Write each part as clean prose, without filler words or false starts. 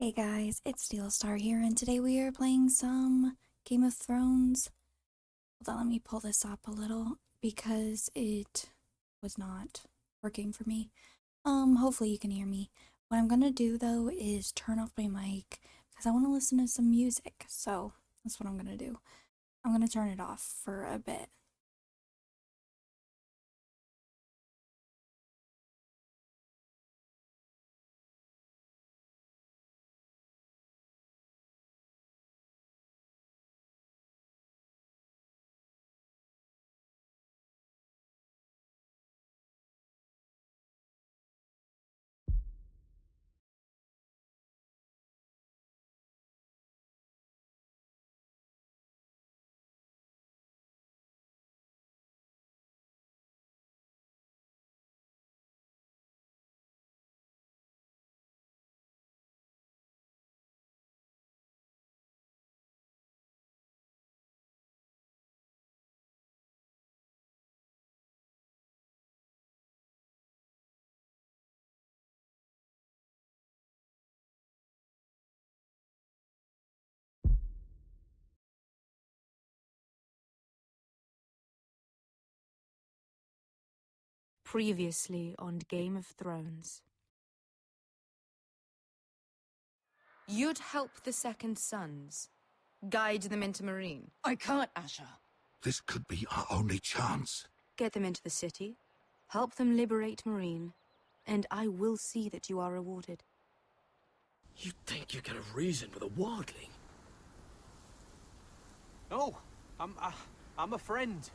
Hey guys, it's Steelstar here, and today we are playing some Game of Thrones. Hold on, let me pull this up a little because it was not working for me. Hopefully you can hear me. What I'm gonna do though is turn off my mic because I want to listen to some music. So that's what I'm gonna do. I'm gonna turn it off for a bit. Previously on Game of Thrones. You'd help the Second Sons, guide them into Marine. I can't, Asher. This could be our only chance. Get them into the city, help them liberate Marine, and I will see that you are rewarded. You think you can have reason with a wardling? No, I'm a friend.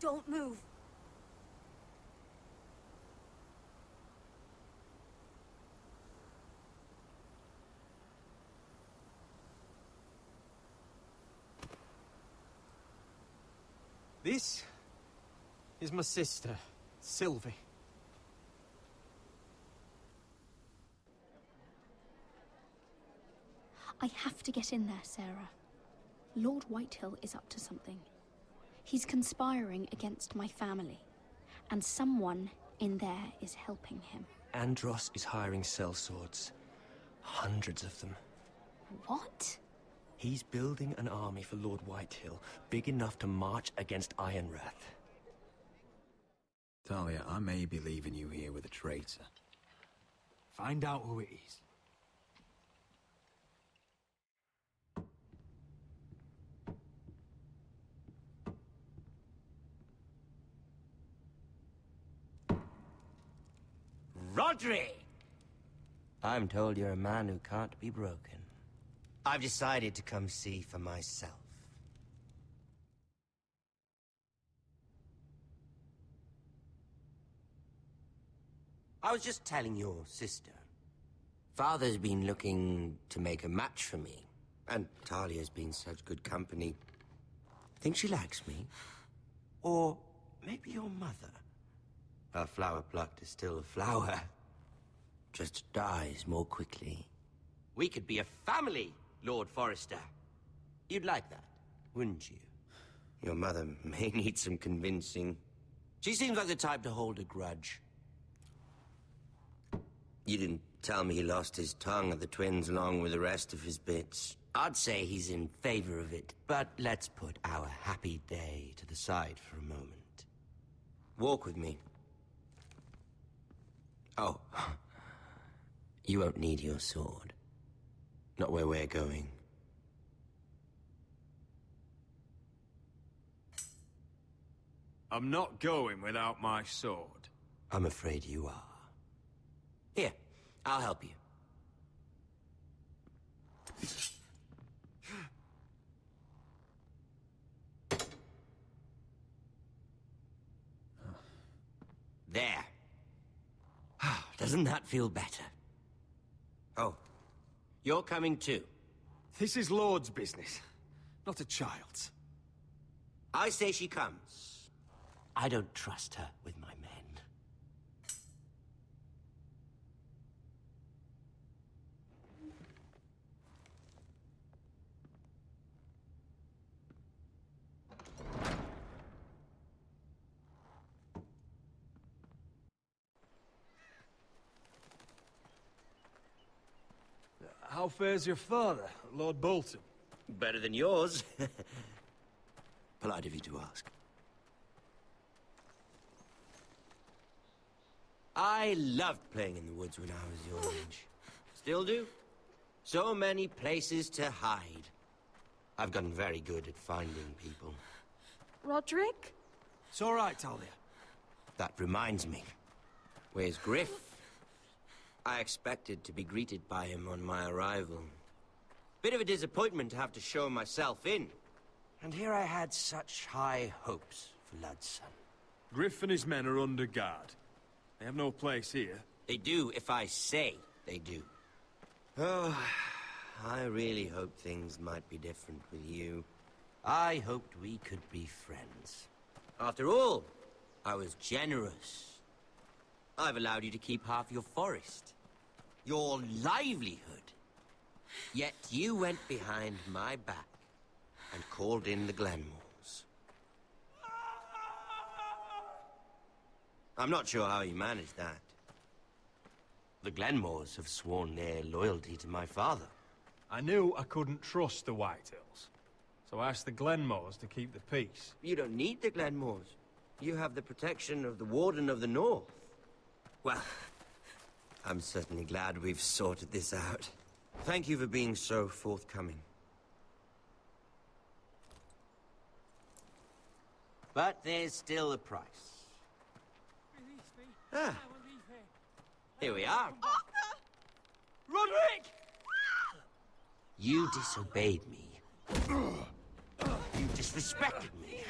Don't move. This is my sister, Sylvie. I have to get in there, Sarah. Lord Whitehill is up to something. He's conspiring against my family, and someone in there is helping him. Andros is hiring sellswords. Hundreds of them. What? He's building an army for Lord Whitehill, big enough to march against Ironrath. Talia, I may be leaving you here with a traitor. Find out who it is. Rodri! I'm told you're a man who can't be broken. I've decided to come see for myself. I was just telling your sister. Father's been looking to make a match for me, and Talia's been such good company. Think she likes me? Or maybe your mother? A flower plucked is still a flower. Just dies more quickly. We could be a family, Lord Forrester. You'd like that, wouldn't you? Your mother may need some convincing. She seems like the type to hold a grudge. You didn't tell me he lost his tongue at the twins along with the rest of his bits. I'd say he's in favor of it, but let's put our happy day to the side for a moment. Walk with me. Oh. You won't need your sword. Not where we're going. I'm not going without my sword. I'm afraid you are. Here, I'll help you. There. Doesn't that feel better? Oh, you're coming too. This is Lord's business, not a child's. I say she comes. I don't trust her with my men. How fares your father, Lord Bolton? Better than yours. Polite of you to ask. I loved playing in the woods when I was your age. Still do. So many places to hide. I've gotten very good at finding people. Roderick? It's all right, Talia. That reminds me. Where's Griff? I expected to be greeted by him on my arrival. Bit of a disappointment to have to show myself in. And here I had such high hopes for Lud's son. Griff and his men are under guard. They have no place here. They do if I say they do. Oh, I really hoped things might be different with you. I hoped we could be friends. After all, I was generous. I've allowed you to keep half your forest. Your livelihood. Yet you went behind my back and called in the Glenmores. I'm not sure how you managed that. The Glenmores have sworn their loyalty to my father. I knew I couldn't trust the Whitehills, so I asked the Glenmores to keep the peace. You don't need the Glenmores. You have the protection of the Warden of the North. Well, I'm certainly glad we've sorted this out. Thank you for being so forthcoming. But there's still a price. Ah, here we are. Roderick! You disobeyed me. You disrespected me.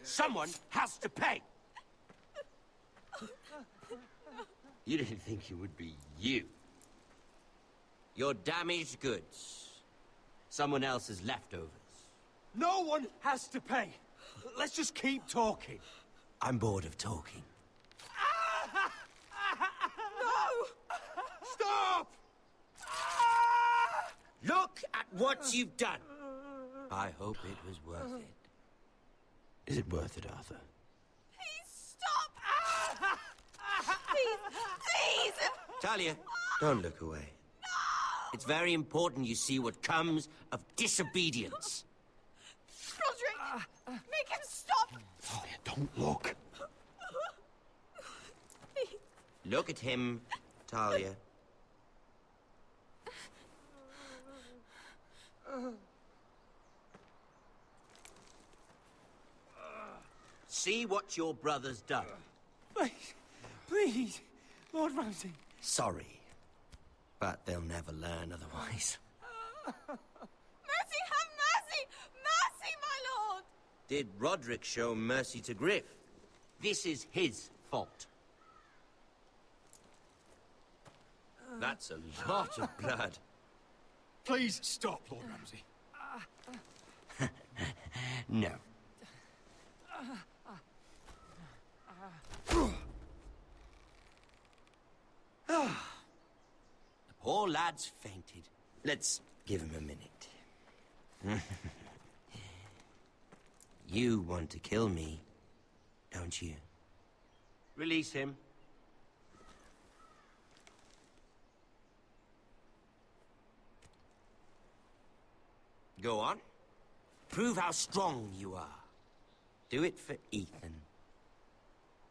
Someone has to pay. You didn't think it would be you. Your damaged goods. Someone else's leftovers. No one has to pay. Let's just keep talking. I'm bored of talking. Stop! Look at what you've done. I hope it was worth it. Is it worth it, Arthur? Please stop! Please! Talia, don't look away. It's very important you see what comes of disobedience. Roderick! Make him stop! Talia, don't look. Please. Look at him, Talia. See what your brother's done. Please, Lord Ramsay. Sorry, but they'll never learn otherwise. Mercy, have mercy! Mercy, my lord! Did Roderick show mercy to Griff? This is his fault. That's a lot of blood. Please stop, Lord Ramsay. No. The poor lad's fainted. Let's give him a minute. You want to kill me, don't you? Release him. Go on. Prove how strong you are. Do it for Ethan.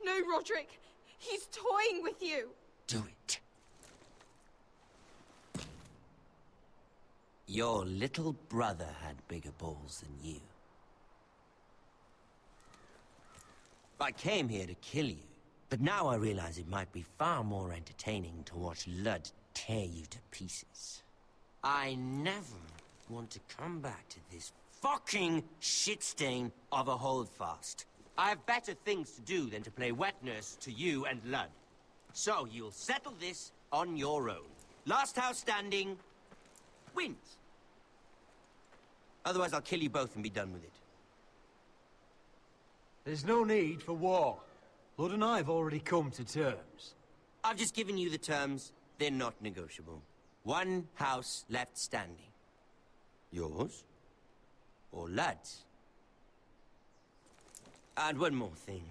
No, Roderick! He's toying with you! Do it. Your little brother had bigger balls than you. I came here to kill you, but now I realize it might be far more entertaining to watch Lud tear you to pieces. I never want to come back to this fucking shit stain of a holdfast. I have better things to do than to play wet nurse to you and Lud. So you'll settle this on your own. Last house standing wins. Otherwise I'll kill you both and be done with it. There's no need for war. Lord and I have already come to terms. I've just given you the terms. They're not negotiable. One house left standing. Yours? Or Lud's? And one more thing.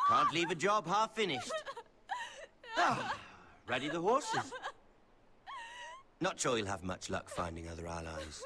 Can't leave a job half finished. Ah, ready the horses. Not sure you'll have much luck finding other allies.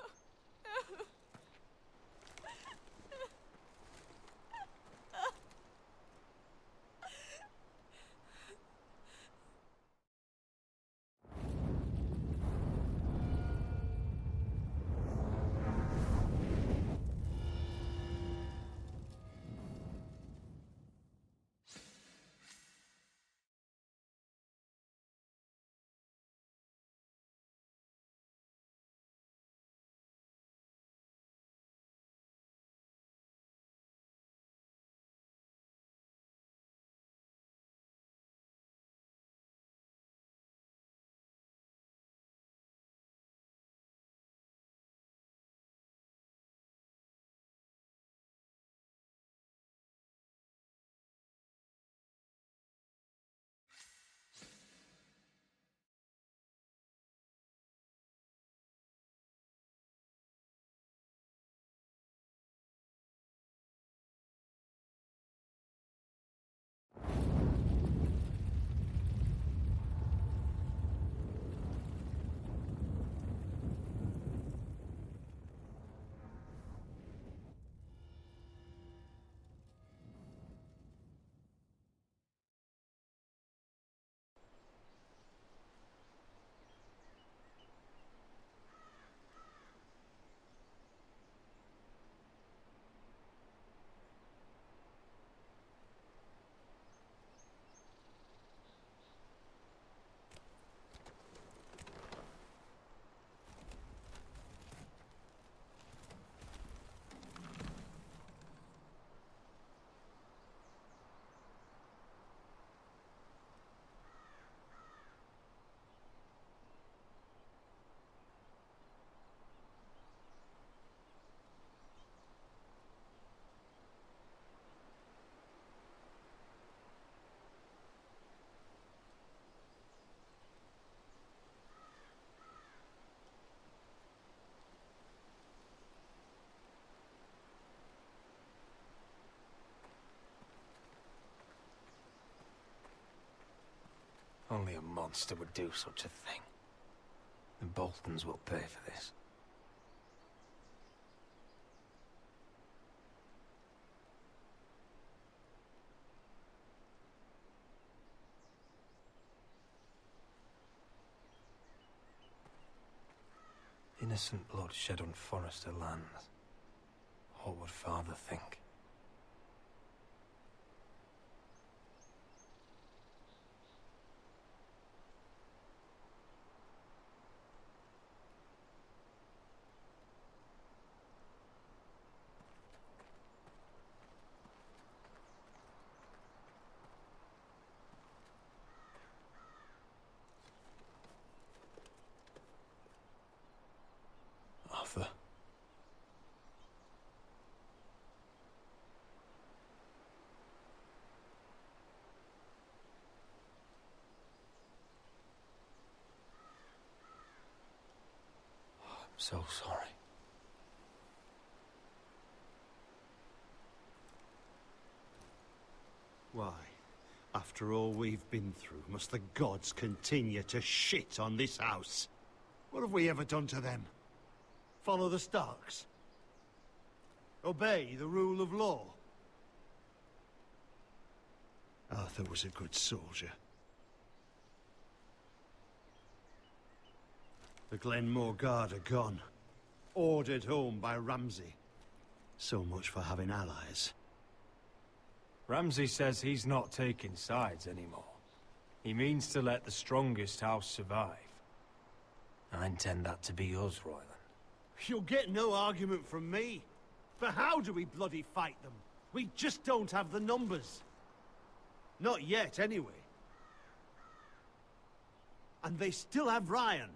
Only a monster would do such a thing. The Boltons will pay for this. Innocent blood shed on Forester lands. What would Father think? Arthur. I'm so sorry. Why, after all we've been through, must the gods continue to shit on this house? What have we ever done to them? Follow the Starks? Obey the rule of law? Arthur was a good soldier. The Glenmore Guard are gone. Ordered home by Ramsay. So much for having allies. Ramsay says he's not taking sides anymore. He means to let the strongest house survive. I intend that to be us, Royland. You'll get no argument from me. But how do we bloody fight them? We just don't have the numbers. Not yet, anyway. And they still have Ryan.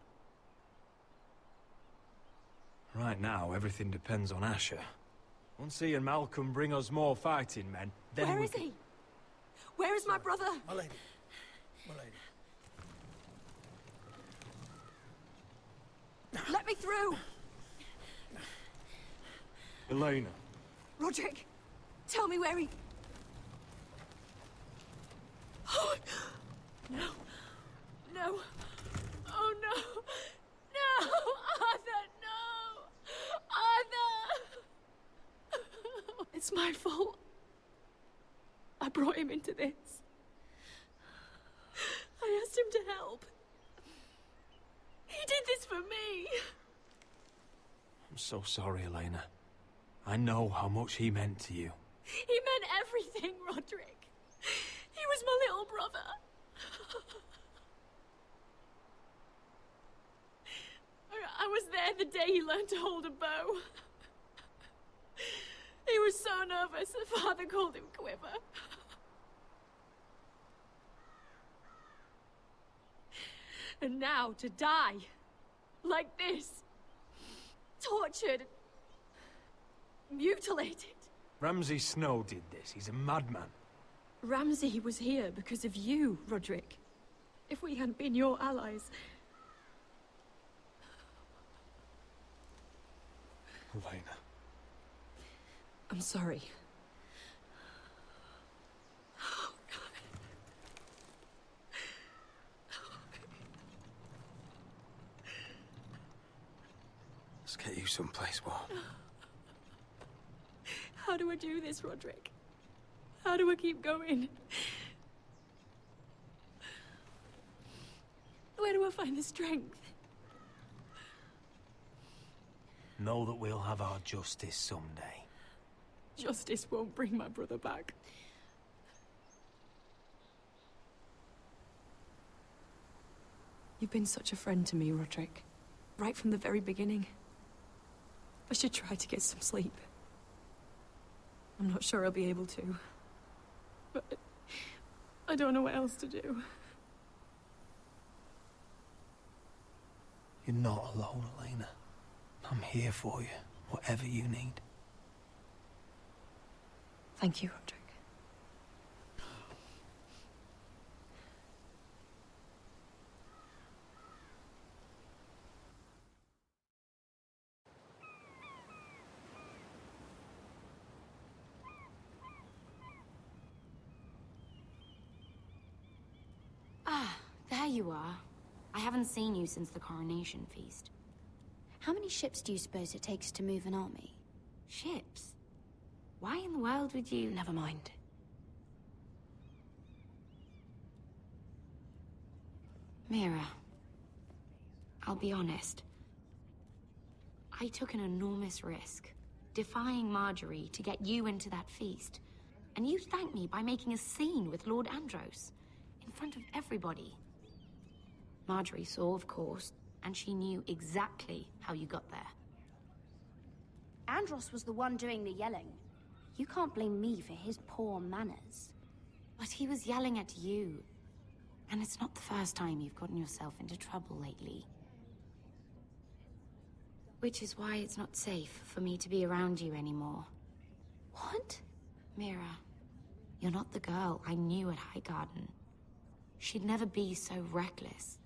Right now, everything depends on Asher. Once he and Malcolm bring us more fighting men, then Where is he? Where is my brother? My lady. My lady. Let me through! Elena. Roderick, tell me where he... brought him into this. I asked him to help. He did this for me. I'm so sorry, Elena. I know how much he meant to you. He meant everything, Roderick. He was my little brother. I was there the day he learned to hold a bow. He was so nervous, the father called him Quiver. And now to die, like this, tortured, mutilated. Ramsay Snow did this. He's a madman. Ramsay was here because of you, Roderick. If we hadn't been your allies... Elena. I'm sorry. Let's get you someplace warm. How do I do this, Roderick? How do I keep going? Where do I find the strength? Know that we'll have our justice someday. Justice won't bring my brother back. You've been such a friend to me, Roderick. Right from the very beginning. I should try to get some sleep. I'm not sure I'll be able to. But I don't know what else to do. You're not alone, Elena. I'm here for you, whatever you need. Thank you, Roderick. Ah, there you are. I haven't seen you since the coronation feast. How many ships do you suppose it takes to move an army? Ships? Why in the world would you... Never mind. Mira, I'll be honest. I took an enormous risk, defying Marjorie to get you into that feast. And you thanked me by making a scene with Lord Andros, in front of everybody. Marjorie saw, of course, and she knew exactly how you got there. Andros was the one doing the yelling. You can't blame me for his poor manners. But he was yelling at you. And it's not the first time you've gotten yourself into trouble lately. Which is why it's not safe for me to be around you anymore. What? Mira, you're not the girl I knew at Highgarden. She'd never be so reckless.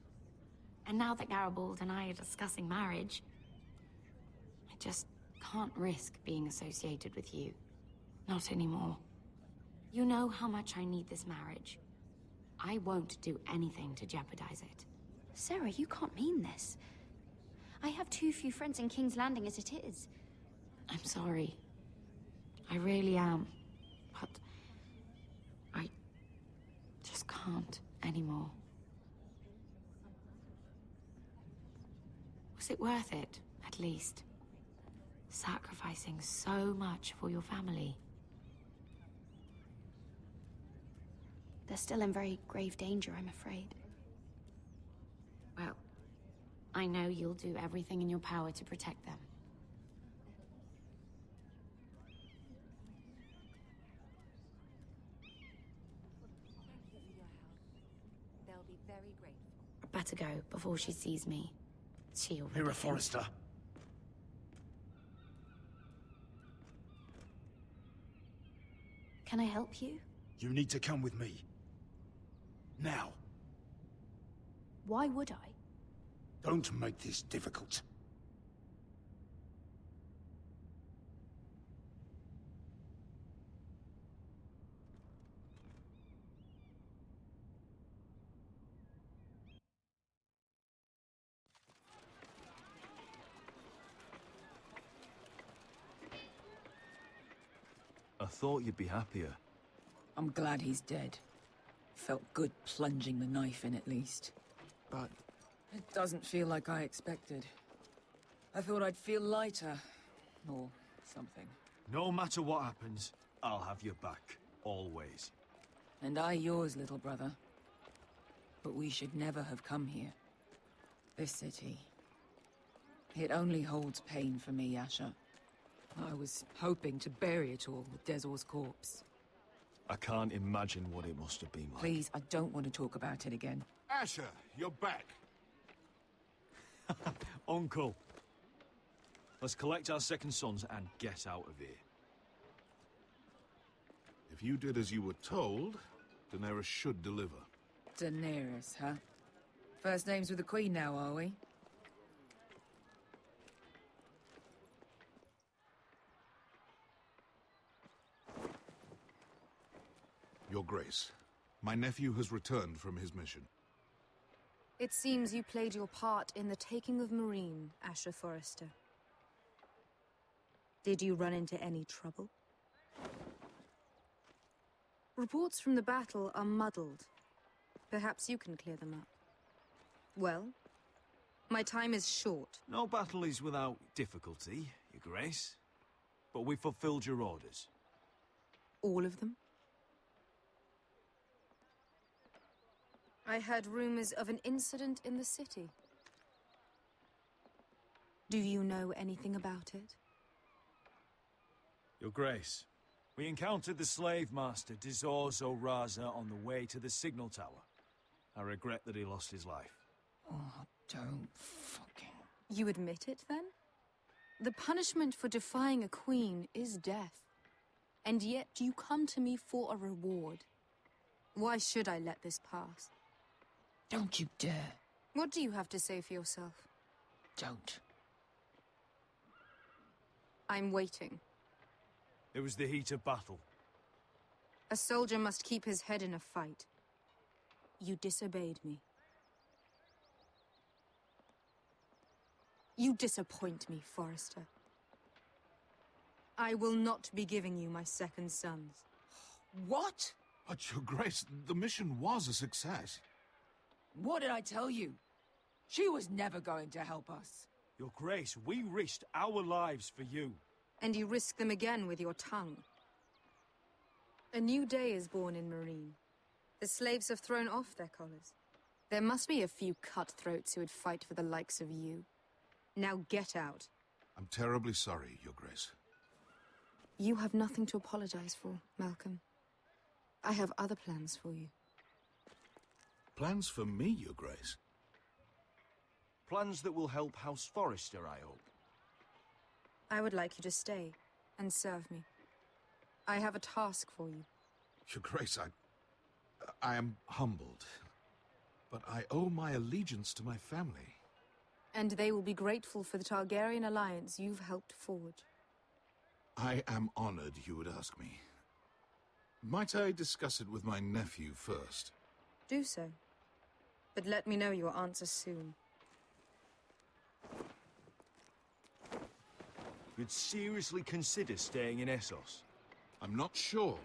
And now that Garibald and I are discussing marriage, I just can't risk being associated with you. Not anymore. You know how much I need this marriage. I won't do anything to jeopardize it. Sarah, you can't mean this. I have too few friends in King's Landing as it is. I'm sorry. I really am. But I just can't anymore. Was it worth it, at least? Sacrificing so much for your family. They're still in very grave danger, I'm afraid. Well, I know you'll do everything in your power to protect them. They'll be very grateful. I'd better go before she sees me. She already Mira thinks- Forrester. Can I help you? You need to come with me. Now. Why would I? Don't make this difficult. I thought you'd be happier. I'm glad he's dead. Felt good plunging the knife in at least. But it doesn't feel like I expected. I thought I'd feel lighter. Or something. No matter what happens, I'll have your back. Always. And I yours, little brother. But we should never have come here. This city. It only holds pain for me, Asher. I was hoping to bury it all with Dezor's corpse. I can't imagine what it must have been like. Please, I don't want to talk about it again. Asher, you're back. Uncle. Let's collect our second sons and get out of here. If you did as you were told, Daenerys should deliver. Daenerys, huh? First names with the Queen now, are we? Your Grace, my nephew has returned from his mission. It seems you played your part in the taking of Marine, Asher Forrester. Did you run into any trouble? Reports from the battle are muddled. Perhaps you can clear them up. Well, my time is short. No battle is without difficulty, Your Grace. But we fulfilled your orders. All of them? I heard rumors of an incident in the city. Do you know anything about it? Your Grace, we encountered the slave master Dizor Zoraza on the way to the signal tower. I regret that he lost his life. Oh, don't fucking... You admit it, then? The punishment for defying a queen is death. And yet you come to me for a reward. Why should I let this pass? Don't you dare. What do you have to say for yourself? Don't. I'm waiting. It was the heat of battle. A soldier must keep his head in a fight. You disobeyed me. You disappoint me, Forrester. I will not be giving you my second sons. What? But, Your Grace, the mission was a success. What did I tell you? She was never going to help us. Your Grace, we risked our lives for you. And you risk them again with your tongue. A new day is born in Marine. The slaves have thrown off their collars. There must be a few cutthroats who would fight for the likes of you. Now get out. I'm terribly sorry, Your Grace. You have nothing to apologize for, Malcolm. I have other plans for you. Plans for me, Your Grace? Plans that will help House Forrester, I hope. I would like you to stay and serve me. I have a task for you. Your Grace, I am humbled. But I owe my allegiance to my family. And they will be grateful for the Targaryen alliance you've helped forge. I am honored you would ask me. Might I discuss it with my nephew first? Do so. But let me know your answer soon. You'd seriously consider staying in Essos? I'm not sure.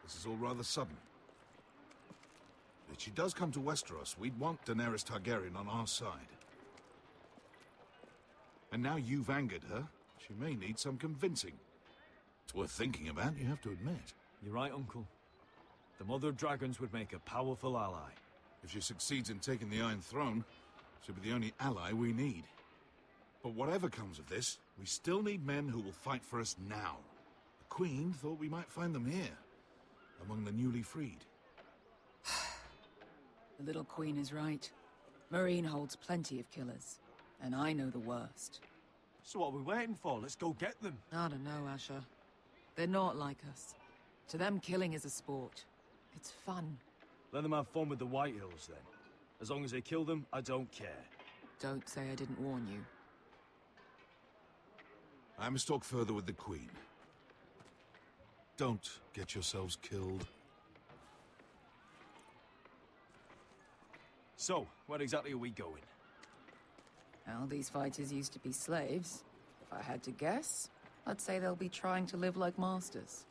This is all rather sudden. If she does come to Westeros, we'd want Daenerys Targaryen on our side. And now you've angered her, she may need some convincing. It's worth thinking about, you have to admit. You're right, Uncle. The Mother of Dragons would make a powerful ally. If she succeeds in taking the Iron Throne, she'll be the only ally we need. But whatever comes of this, we still need men who will fight for us now. The Queen thought we might find them here, among the newly freed. The little Queen is right. Marine holds plenty of killers, and I know the worst. So what are we waiting for? Let's go get them. I don't know, Asher. They're not like us. To them, killing is a sport. It's fun. Let them have fun with the White Hills, then. As long as they kill them, I don't care. Don't say I didn't warn you. I must talk further with the Queen. Don't get yourselves killed. So, where exactly are we going? Well, these fighters used to be slaves. If I had to guess, I'd say they'll be trying to live like masters.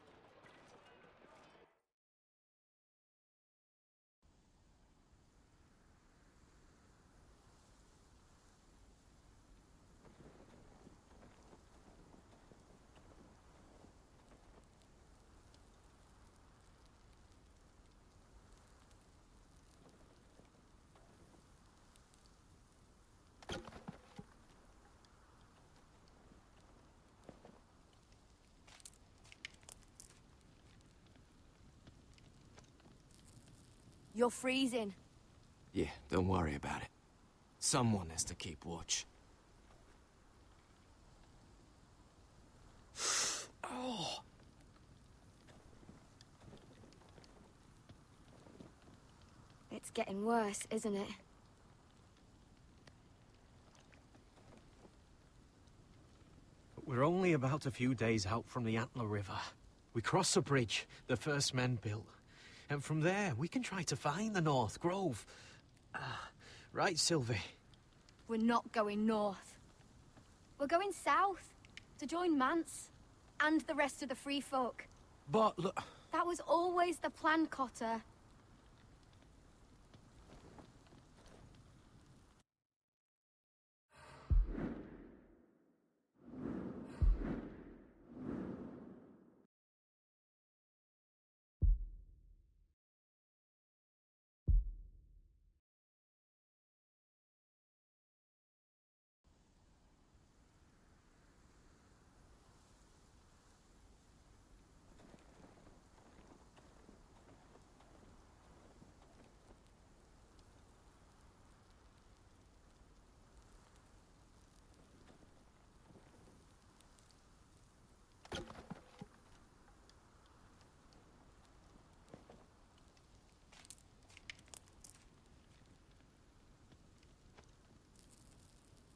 You're freezing. Yeah, don't worry about it. Someone has to keep watch. Oh. It's getting worse, isn't it? We're only about a few days out from the Antler River. We cross a bridge the first men built. And from there, we can try to find the North Grove. Right, Sylvie? We're not going north. We're going south to join Mance and the rest of the free folk. But look... That was always the plan, Cotter.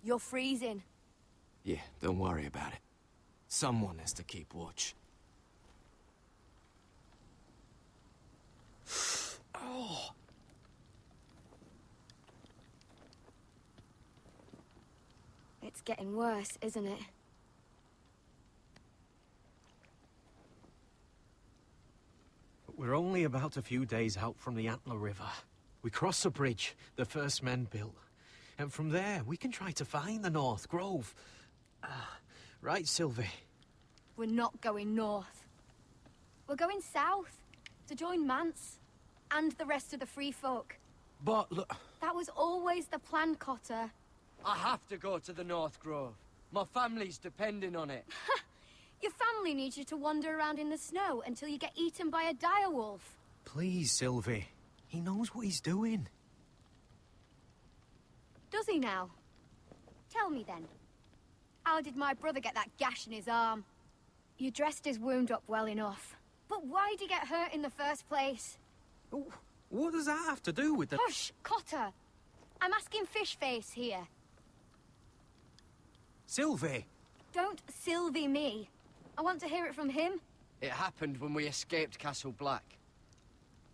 You're freezing. Yeah, don't worry about it. Someone has to keep watch. Oh. It's getting worse, isn't it? We're only about a few days out from the Antler River. We cross a bridge the first men built. And from there, we can try to find the North Grove. Right, Sylvie? We're not going north. We're going south to join Mance and the rest of the free folk. But look... That was always the plan, Cotter. I have to go to the North Grove. My family's depending on it. Your family needs you to wander around in the snow until you get eaten by a direwolf. Please, Sylvie. He knows what he's doing. Does he now? Tell me then. How did my brother get that gash in his arm? You dressed his wound up well enough. But why'd he get hurt in the first place? What does that have to do with the... Hush, Cotter! I'm asking Fishface here. Sylvie! Don't Sylvie me. I want to hear it from him. It happened when we escaped Castle Black.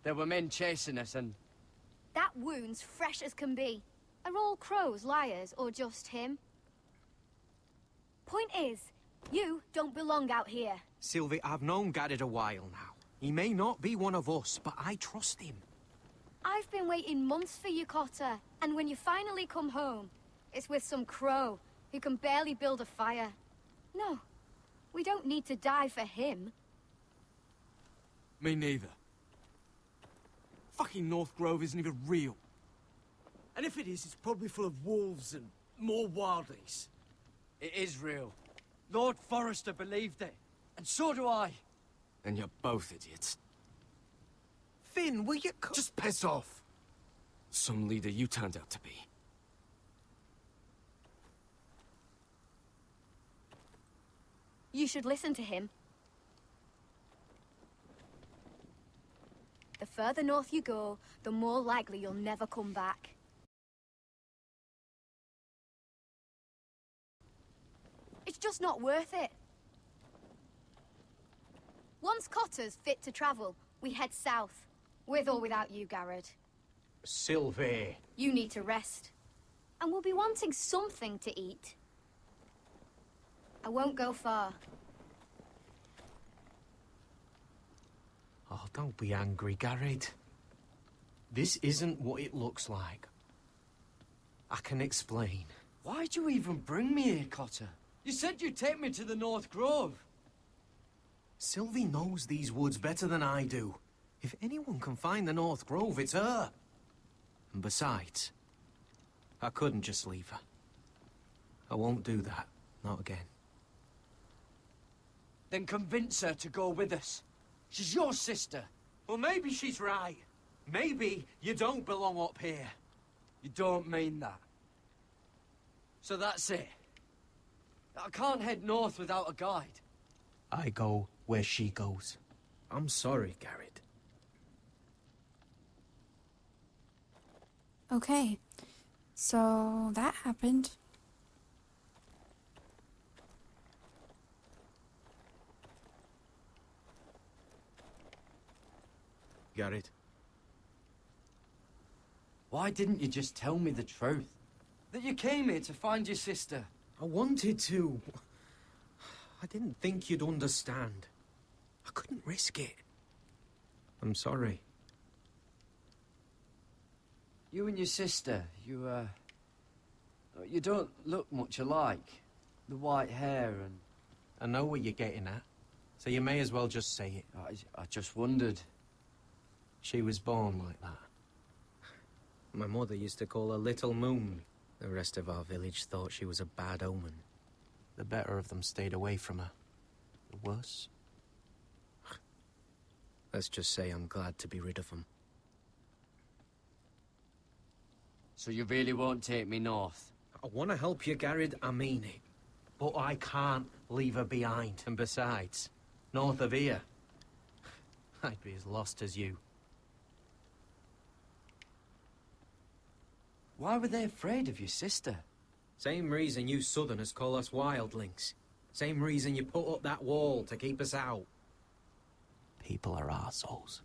There were men chasing us and... That wound's fresh as can be. Are all crows liars, or just him? Point is, you don't belong out here. Sylvie, I've known Garrett a while now. He may not be one of us, but I trust him. I've been waiting months for you, Cotter. And when you finally come home, it's with some crow who can barely build a fire. No, we don't need to die for him. Me neither. Fucking North Grove isn't even real. And if it is, it's probably full of wolves and more wildlings. It is real. Lord Forrester believed it. And so do I. And you're both idiots. Finn, will you... Just piss off. Some leader you turned out to be. You should listen to him. The further north you go, the more likely you'll never come back. It's just not worth it. Once Cotter's fit to travel, we head south. With or without you, Garrett. Sylvie. You need to rest. And we'll be wanting something to eat. I won't go far. Oh, don't be angry, Garrett. This isn't what it looks like. I can explain. Why'd you even bring me here, Cotter? You said you'd take me to the North Grove. Sylvie knows these woods better than I do. If anyone can find the North Grove, it's her. And besides, I couldn't just leave her. I won't do that. Not again. Then convince her to go with us. She's your sister. Well, maybe she's right. Maybe you don't belong up here. You don't mean that. So that's it. I can't head north without a guide. I go where she goes. I'm sorry, Garrett. Okay, so that happened. Garrett. Why didn't you just tell me the truth? That you came here to find your sister? I wanted to. I didn't think you'd understand. I couldn't risk it. I'm sorry. You and your sister, you don't look much alike. The white hair and... I know what you're getting at, so you may as well just say it. I just wondered. She was born like that. My mother used to call her Little Moon. The rest of our village thought she was a bad omen. The better of them stayed away from her. The worse? Let's just say I'm glad to be rid of them. So you really won't take me north? I want to help you, Garrett, I mean it. But I can't leave her behind. And besides, north of here, I'd be as lost as you. Why were they afraid of your sister? same reason you southerners call us wildlings. Same reason you put up that wall to keep us out. People are arseholes.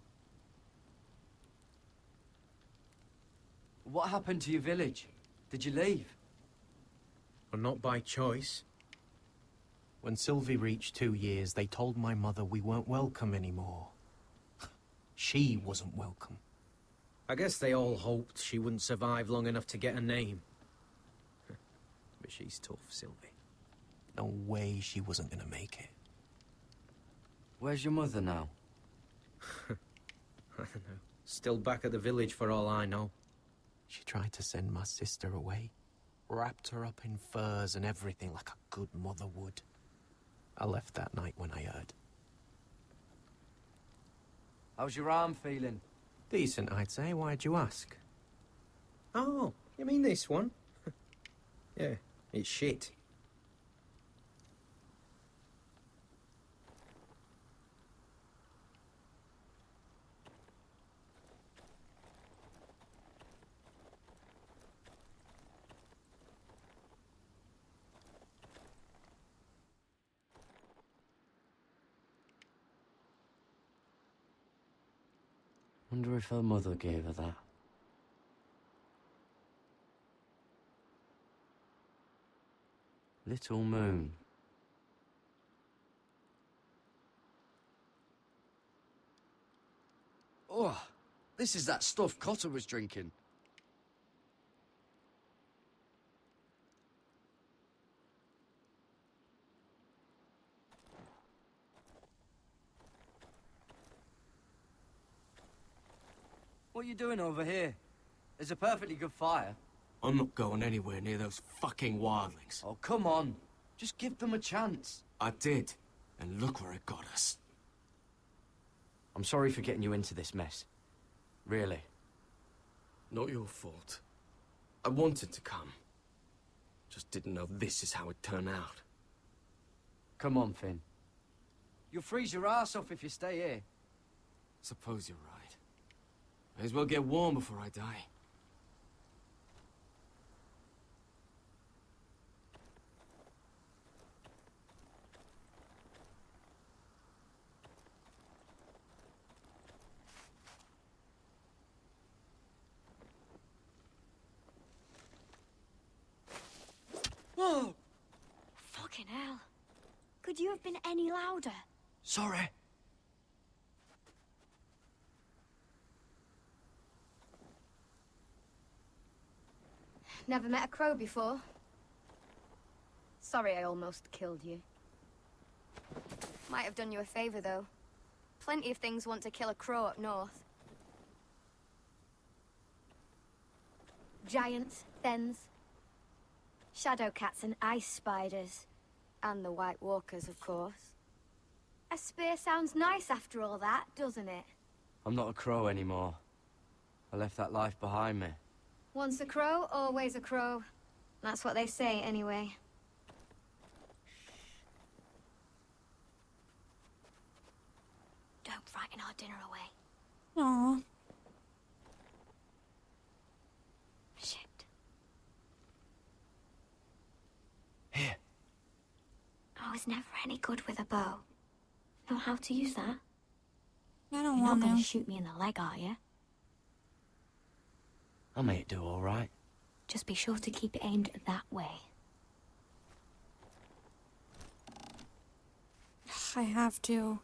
What happened to your village? Did you leave? Well, not by choice. When Sylvie reached 2 years, they told my mother we weren't welcome anymore. She wasn't welcome. I guess they all hoped she wouldn't survive long enough to get a name. But she's tough, Sylvie. No way she wasn't gonna make it. Where's your mother now? I don't know. Still back at the village for all I know. She tried to send my sister away. Wrapped her up in furs and everything like a good mother would. I left that night when I heard. How's your arm feeling? Decent, I'd say. Why'd you ask? Oh, you mean this one? Yeah, it's shit. Wonder if her mother gave her that. Little Moon. Oh, this is that stuff Cotter was drinking. What are you doing over here? There's a perfectly good fire. I'm not going anywhere near those fucking wildlings. Oh, come on. Just give them a chance. I did, and look where it got us. I'm sorry for getting you into this mess. Really. Not your fault. I wanted to come. Just didn't know this is how it'd turn out. Come on, Finn. You'll freeze your ass off if you stay here. Suppose you're right. May as well get warm before I die. Whoa! Fucking hell. Could you have been any louder? Sorry. Never met a crow before. Sorry I almost killed you. Might have done you a favor, though. Plenty of things want to kill a crow up north. Giants, thens, shadow cats and ice spiders. And the White Walkers, of course. A spear sounds nice after all that, doesn't it? I'm not a crow anymore. left that life behind me. Once a crow, always a crow. That's what they say, anyway. Don't frighten our dinner away. Aww. Shit. Here. I was never any good with a bow. Know how to use that? I don't You're not want gonna to. shoot me in the leg, are you? I may do all right. Just be sure to keep it aimed that way. I have to.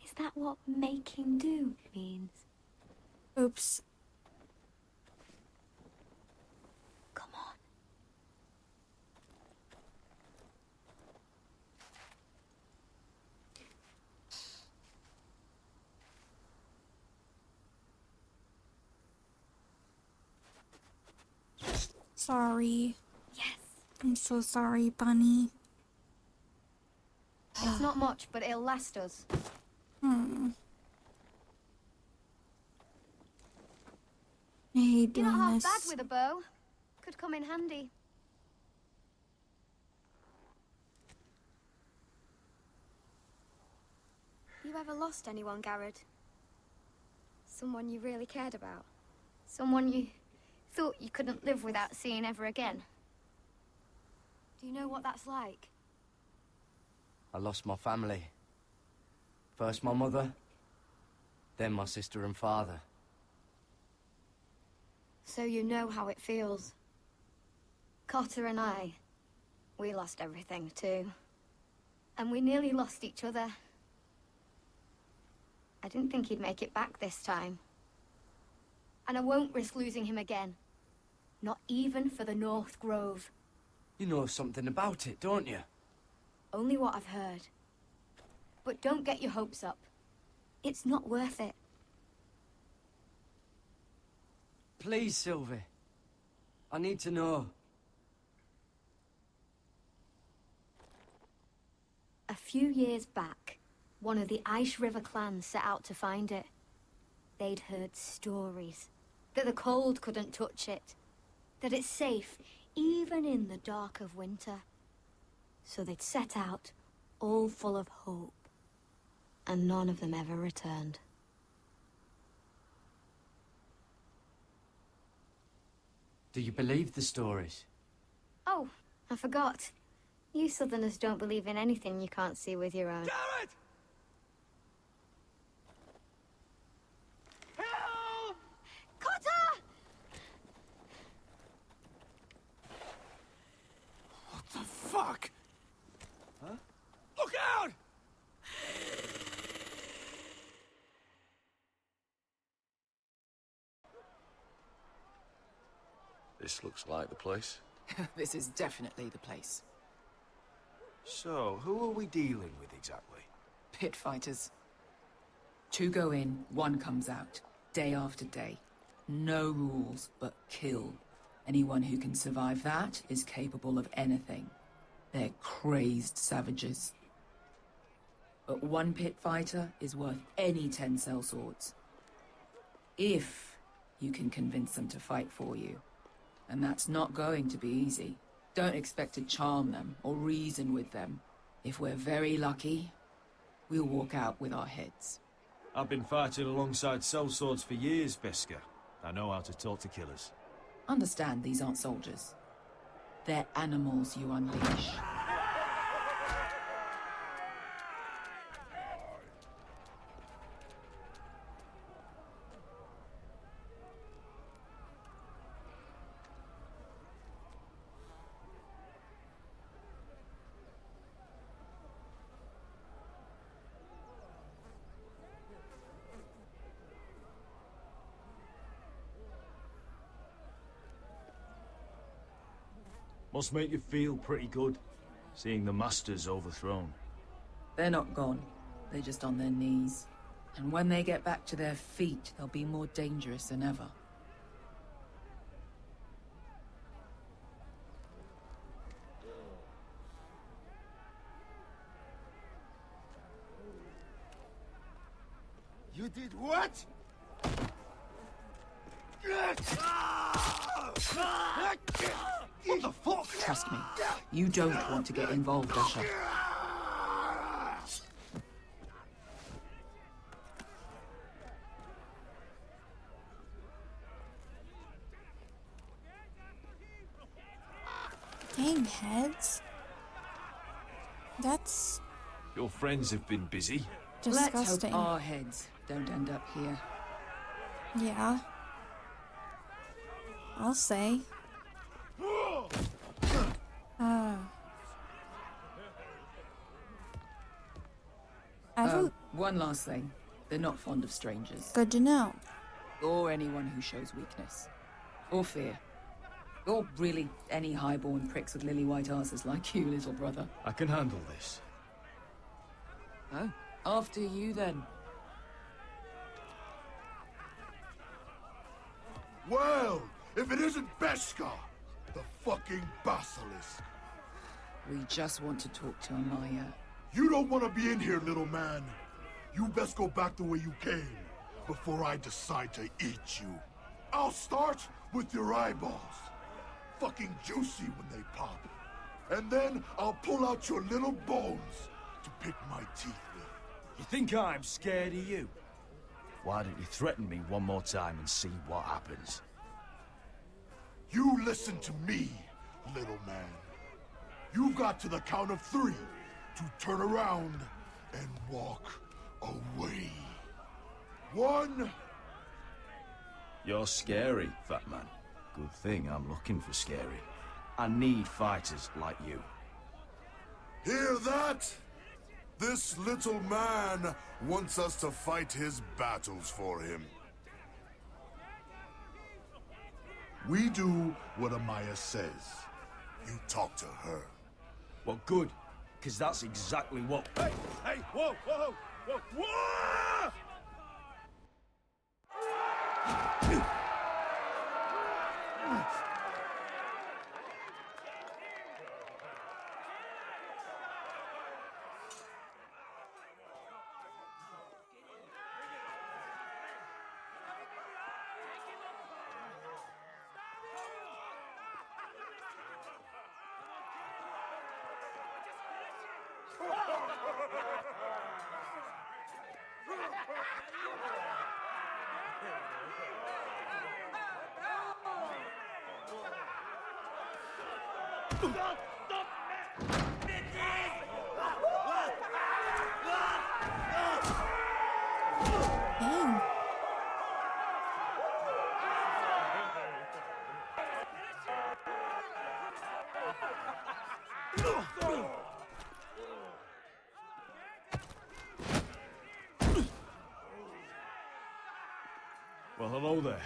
Is that what making do means? Oops. Come on. Sorry. Yes. I'm so sorry, Bunny. It's not much, but it'll last us. I hate doing You're not half this. bad with a bow. Could come in handy. You ever lost anyone, Garrett? Someone you really cared about? Someone you thought you couldn't live without seeing ever again? Do you know what that's like? I lost my family. First my mother, then my sister and father. So you know how it feels. Cotter and I, we lost everything too. And we nearly lost each other. I didn't think he'd make it back this time. And I won't risk losing him again. Not even for the North Grove. You know something about it, don't you? Only what I've heard. But don't get your hopes up. It's not worth it. Please, Sylvie. I need to know. A few years back, one of the Ice River clans set out to find it. They'd heard stories. That the cold couldn't touch it. That it's safe, even in the dark of winter. So they'd set out, all full of hope. And none of them ever returned. Do you believe the stories? Oh, I forgot. You Southerners don't believe in anything you can't see with your own. Garrett! Cotter! What the fuck? Huh? Look out! This looks like the place. This is definitely the place. So, who are we dealing with exactly? Pit fighters. 2 go in, 1 comes out. Day after day. No rules, but kill. Anyone who can survive that is capable of anything. They're crazed savages. But 1 pit fighter is worth any 10 sellswords. If you can convince them to fight for you. And that's not going to be easy. Don't expect to charm them or reason with them. If we're very lucky, we'll walk out with our heads. I've been fighting alongside sellswords for years, Veska. I know how to talk to killers. Understand these aren't soldiers. They're animals you unleash. Must make you feel pretty good, seeing the Masters overthrown. They're not gone. They're just on their knees. And when they get back to their feet, they'll be more dangerous than ever. You did what? What the fuck? Trust me, you don't want to get involved, Usher. Dang heads. That's Your friends have been busy. disgusting. Let's hope our heads don't end up here. Yeah. I'll say. I don't... One last thing. They're not fond of strangers. Good to know. Or anyone who shows weakness. Or fear. Or really any highborn pricks with lily white asses like you, little brother. I can handle this. Oh, after you then. Well, if it isn't Beskar, the fucking basilisk. We just want to talk to Amaya. You don't want to be in here, little man. You best go back the way you came, before I decide to eat you. I'll start with your eyeballs. Fucking juicy when they pop. And then I'll pull out your little bones to pick my teeth with. You think I'm scared of you? Why don't you threaten me one more time and see what happens? You listen to me, little man. You've got to the count of 3 to turn around and walk away. 1. You're scary, fat man. Good thing I'm looking for scary. I need fighters like you. Hear that? This little man wants us to fight his battles for him. We do what Amaya says. You talk to her. Well, good, because that's exactly what... Hey! Hey! Whoa! Whoa! Whoa! Whoa! Dang. Well, hello there.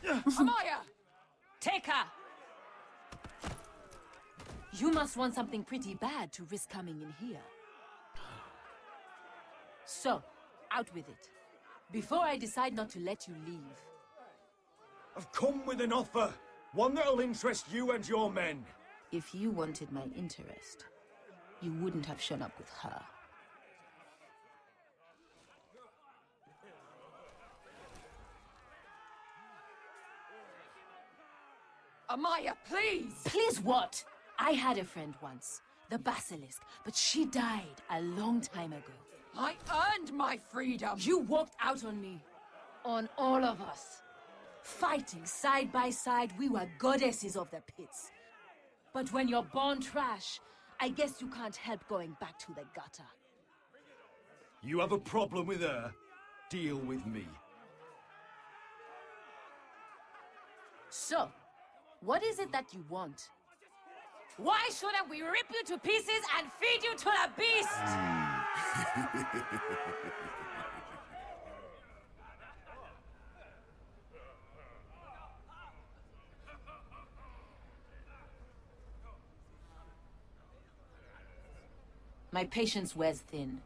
Amaya! Take her! You must want something pretty bad to risk coming in here. So, out with it. Before I decide not to let you leave. I've come with an offer. One that'll interest you and your men. If you wanted my interest, you wouldn't have shown up with her. Amaya, please! Please what? I had a friend once, the Basilisk, but she died a long time ago. I earned my freedom! You walked out on me. On all of us. Fighting side by side, we were goddesses of the pits. But when you're born trash, I guess you can't help going back to the gutter. You have a problem with her? Deal with me. So, what is it that you want? Why shouldn't we rip you to pieces and feed you to the beast? My patience wears thin.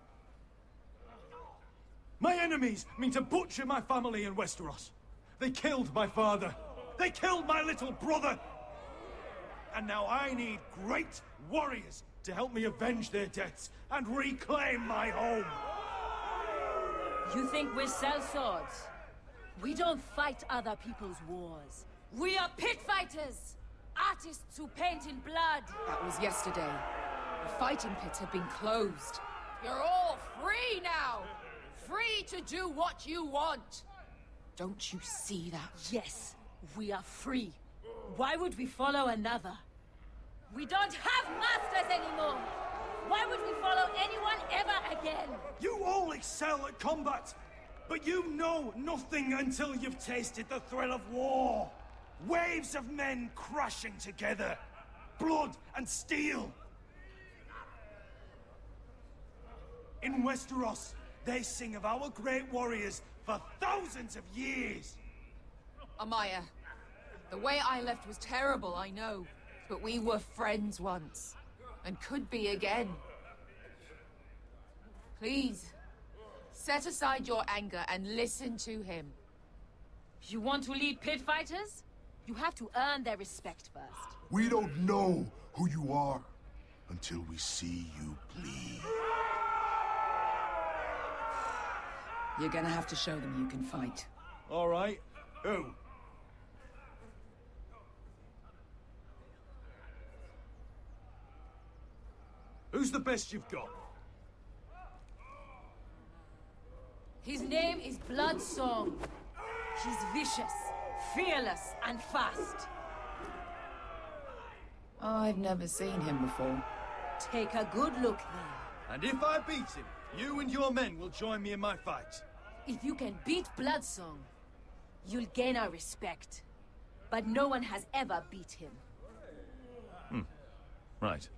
My enemies mean to butcher my family in Westeros. They killed my father. They killed my little brother. And now I need great warriors to help me avenge their deaths and reclaim my home. You think we sell swords? We don't fight other people's wars. We are pit fighters! Artists who paint in blood! That was yesterday. The fighting pits have been closed. You're all free now! Free to do what you want! Don't you see that? Yes, we are free. Why would we follow another? We don't have masters anymore! Why would we follow anyone ever again? You all excel at combat, but you know nothing until you've tasted the thrill of war. Waves of men crashing together. Blood and steel. In Westeros, they sing of our great warriors for thousands of years. Amaya, the way I left was terrible, I know. But we were friends once. And could be again. Please, set aside your anger and listen to him. You want to lead pit fighters? You have to earn their respect first. We don't know who you are until we see you bleed. You're gonna have to show them you can fight. All right. Who? Who's the best you've got? His name is Bloodsong. He's vicious, fearless, and fast. I've never seen him before. Take a good look then. And if I beat him, you and your men will join me in my fight. If you can beat Bloodsong, you'll gain our respect. But no one has ever beat him. Right.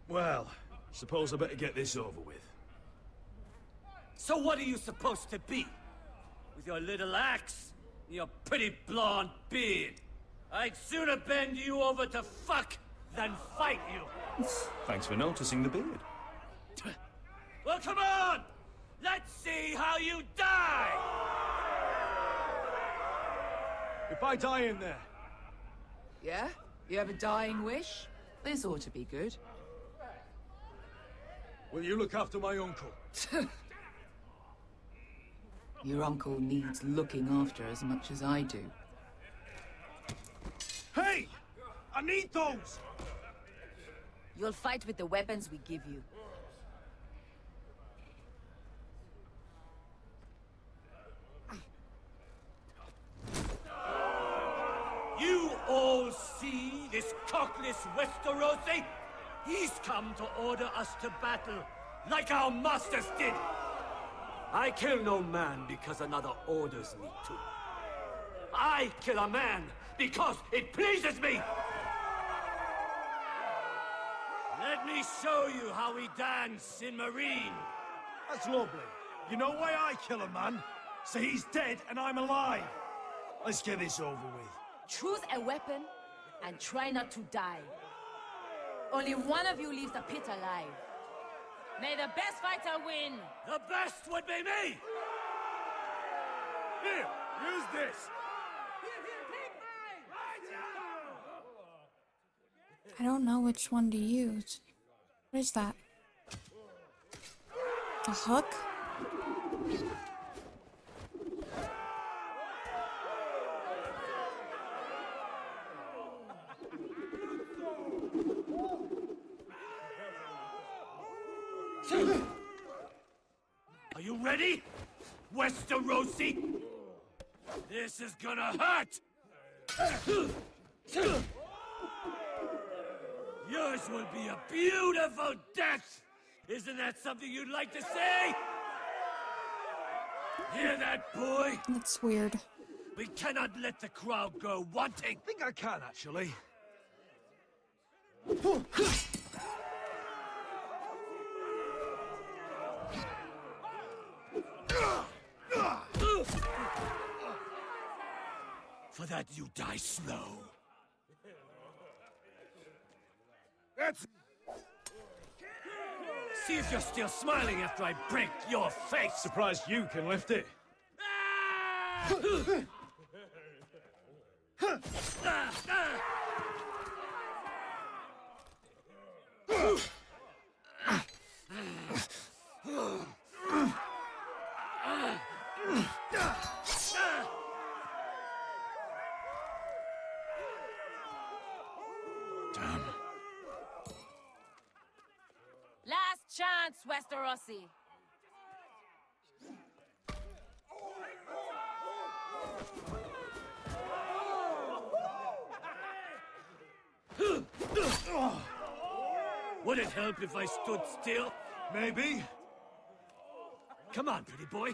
Well, suppose I better get this over with. So what are you supposed to be? With your little axe and your pretty blonde beard? I'd sooner bend you over to fuck than fight you. Thanks for noticing the beard. Well, come on! Let's see how you die! If I die in there... Yeah? You have a dying wish? This ought to be good. Will you look after my uncle? Your uncle needs looking after as much as I do. Hey! I need those! You'll fight with the weapons we give you. You all see this cockless Westerosi? He's come to order us to battle, like our masters did. I kill no man because another orders me to. I kill a man because it pleases me! Let me show you how we dance in Marine. That's lovely. You know why I kill a man? So he's dead and I'm alive. Let's get this over with. Choose a weapon and try not to die. Only one of you leaves the pit alive. May the best fighter win! The best would be me! Here, use this. I don't know which one to use. What is that? A hook? Are you ready? Westerosi? This is gonna hurt! Yours will be a beautiful death! Isn't that something you'd like to say? Hear that, boy? That's weird. We cannot let the crowd go wanting! I think I can, actually. For that, you die slow. That's... See if you're still smiling after I break your face! Surprised you can lift it. chance, Westerosi. Would it help if I stood still? Maybe. Come on, pretty boy.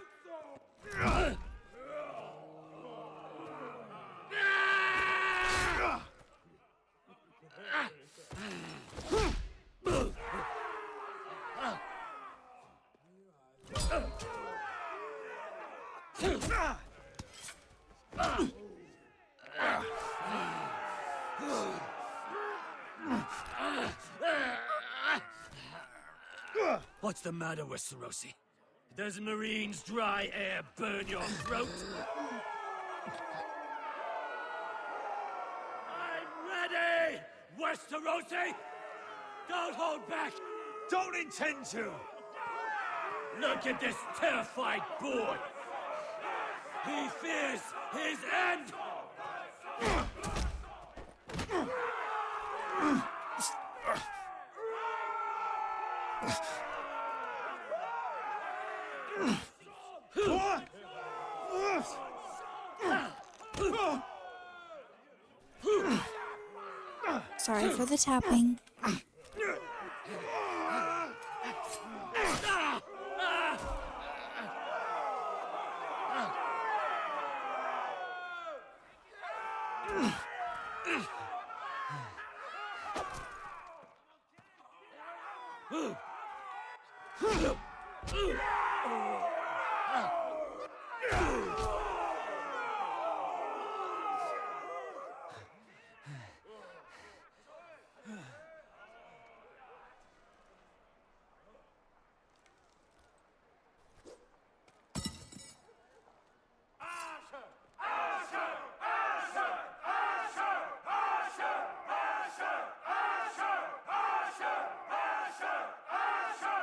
What's the matter, Westerosi? Does Marine's dry air burn your throat? I'm ready! Westerosi! Don't hold back! Don't intend to! Look at this terrified boy! He fears his end! Sorry for the tapping.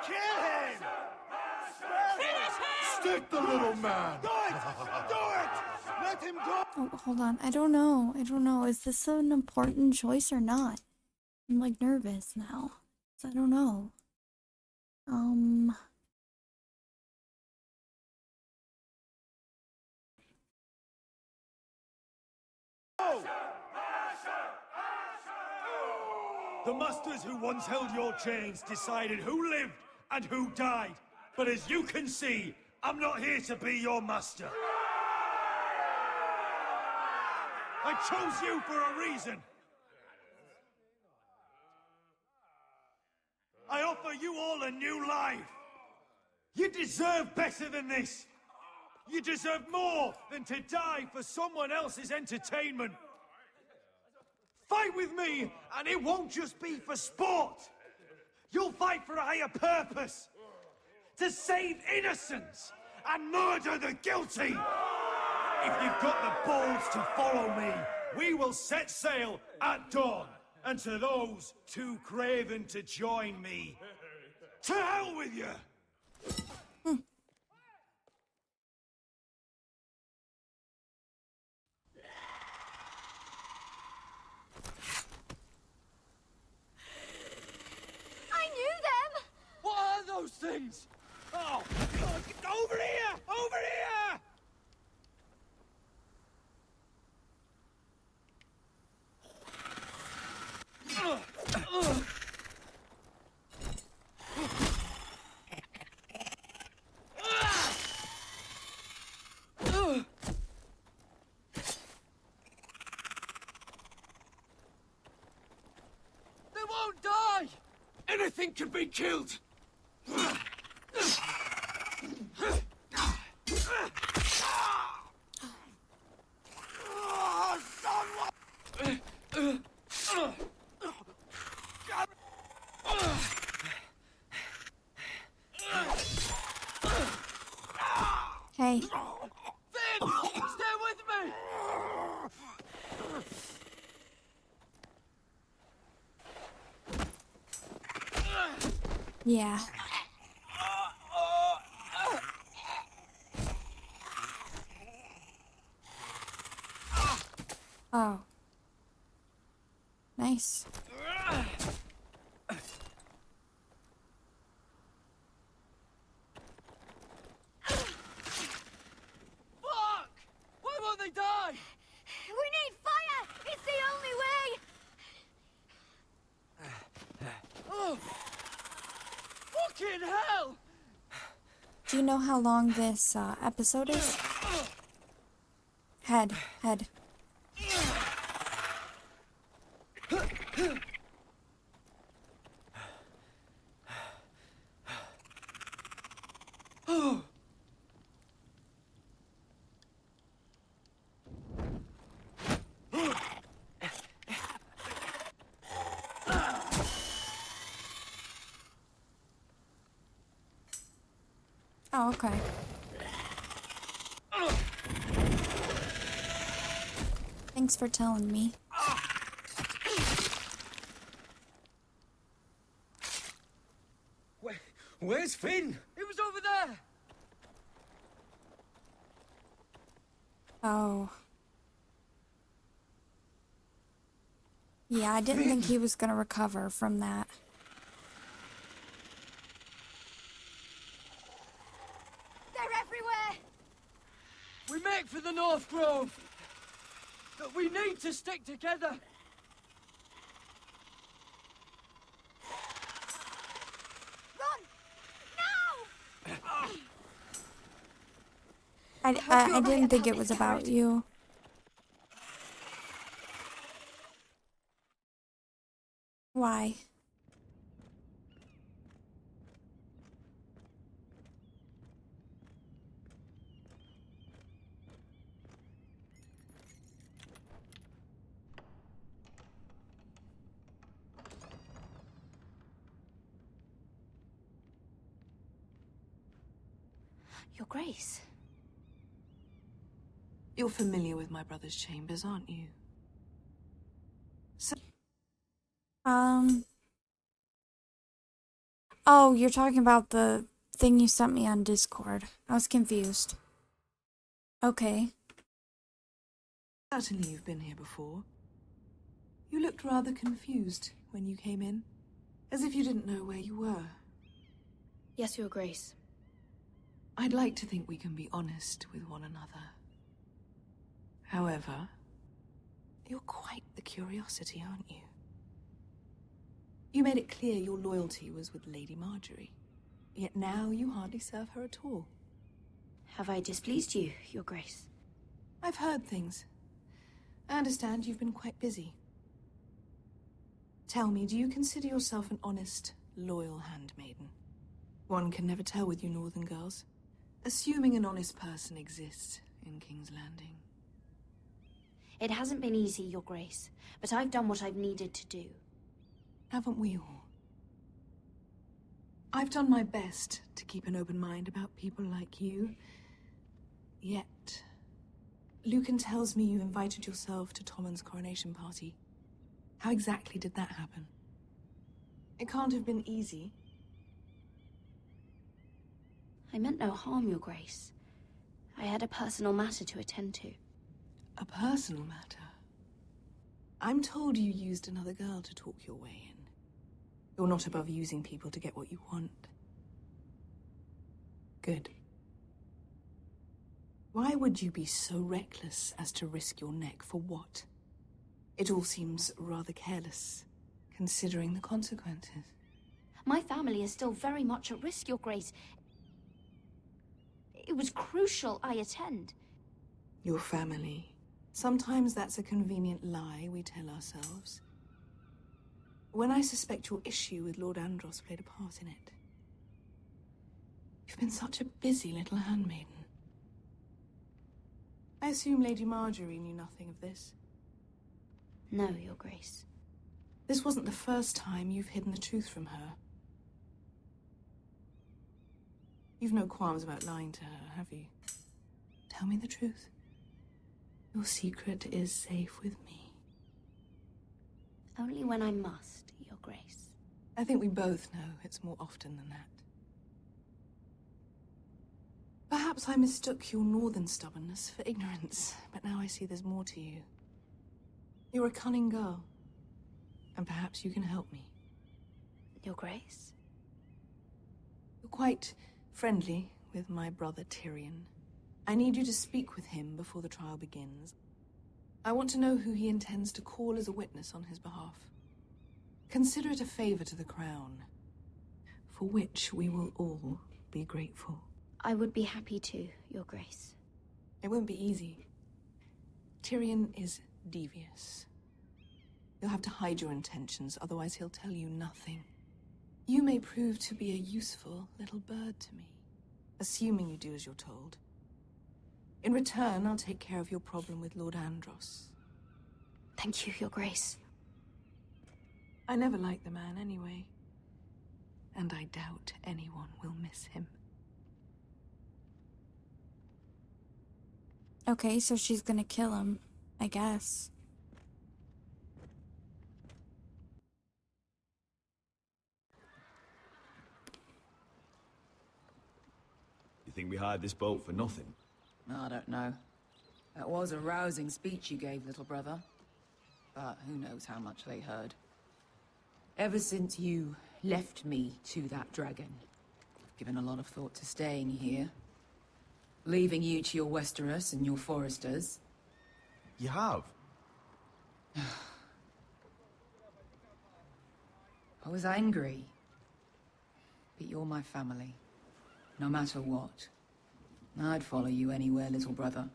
Kill him! Finish him! Stick the little man! Do it! Do it! Let him go! Oh, hold on. I don't know. Is this an important choice or not? I'm like nervous now. So I don't know. The masters who once held your chains decided who lived and who died. But as you can see, I'm not here to be your master. I chose you for a reason. I offer you all a new life. You deserve better than this. You deserve more than to die for someone else's entertainment. Fight with me, and it won't just be for sport. You'll fight for a higher purpose. To save innocence and murder the guilty. If you've got the balls to follow me, we will set sail at dawn. And to those too craven to join me, to hell with you! I knew them! What are those things? Oh, God, get over here! Over here! They won't die! Anything can be killed! Hey. Finn! Stay with me! Yeah. Oh. Nice. Fucking hell! Do you know how long this episode is? Head. Oh. Oh, okay. Thanks for telling me. Where's Finn? He was over there. Oh. Yeah, I didn't think he was gonna recover from that. They're everywhere! We make for the North Grove. But we need to stick together. Run! Now! I didn't think it was about you. Why? Your Grace. You're familiar with my brother's chambers, aren't you? Oh, you're talking about the thing you sent me on Discord. I was confused. Okay. Certainly you've been here before. You looked rather confused when you came in, as if you didn't know where you were. Yes, Your Grace. I'd like to think we can be honest with one another. However, you're quite the curiosity, aren't you? You made it clear your loyalty was with Lady Marjorie, yet now you hardly serve her at all. Have I displeased you, Your Grace? I've heard things. I understand you've been quite busy. Tell me, do you consider yourself an honest, loyal handmaiden? One can never tell with you northern girls. Assuming an honest person exists in King's Landing. It hasn't been easy, Your Grace, but I've done what I've needed to do. Haven't we all? I've done my best to keep an open mind about people like you. Yet, Lucan tells me you invited yourself to Tommen's coronation party. How exactly did that happen? It can't have been easy. I meant no harm, Your Grace. I had a personal matter to attend to. A personal matter? I'm told you used another girl to talk your way in. You're not above using people to get what you want. Good. Why would you be so reckless as to risk your neck for what? It all seems rather careless, considering the consequences. My family is still very much at risk, Your Grace. It was crucial I attend. Your family. Sometimes that's a convenient lie we tell ourselves. When I suspect your issue with Lord Andros played a part in it. You've been such a busy little handmaiden. I assume Lady Marjorie knew nothing of this. No, Your Grace. This wasn't the first time you've hidden the truth from her. You've no qualms about lying to her, have you? Tell me the truth. Your secret is safe with me. Only when I must, Your Grace. I think we both know it's more often than that. Perhaps I mistook your northern stubbornness for ignorance, but now I see there's more to you. You're a cunning girl, and perhaps you can help me. Your Grace? You're quite friendly with my brother Tyrion. I need you to speak with him before the trial begins. I want to know who he intends to call as a witness on his behalf. Consider it a favor to the crown. for which we will all be grateful. I would be happy to, Your Grace. It won't be easy. Tyrion is devious. You'll have to hide your intentions, otherwise he'll tell you nothing. You may prove to be a useful little bird to me, assuming you do as you're told. In return, I'll take care of your problem with Lord Andros. Thank you, Your Grace. I never liked the man anyway, and I doubt anyone will miss him. Okay, so she's gonna kill him, I guess. You think we hired this boat for nothing? I don't know. That was a rousing speech you gave, little brother. But who knows how much they heard. Ever since you left me to that dragon, I've given a lot of thought to staying here. Leaving you to your Westeros and your foresters. You have? I was angry. But you're my family. No matter what. I'd follow you anywhere, little brother.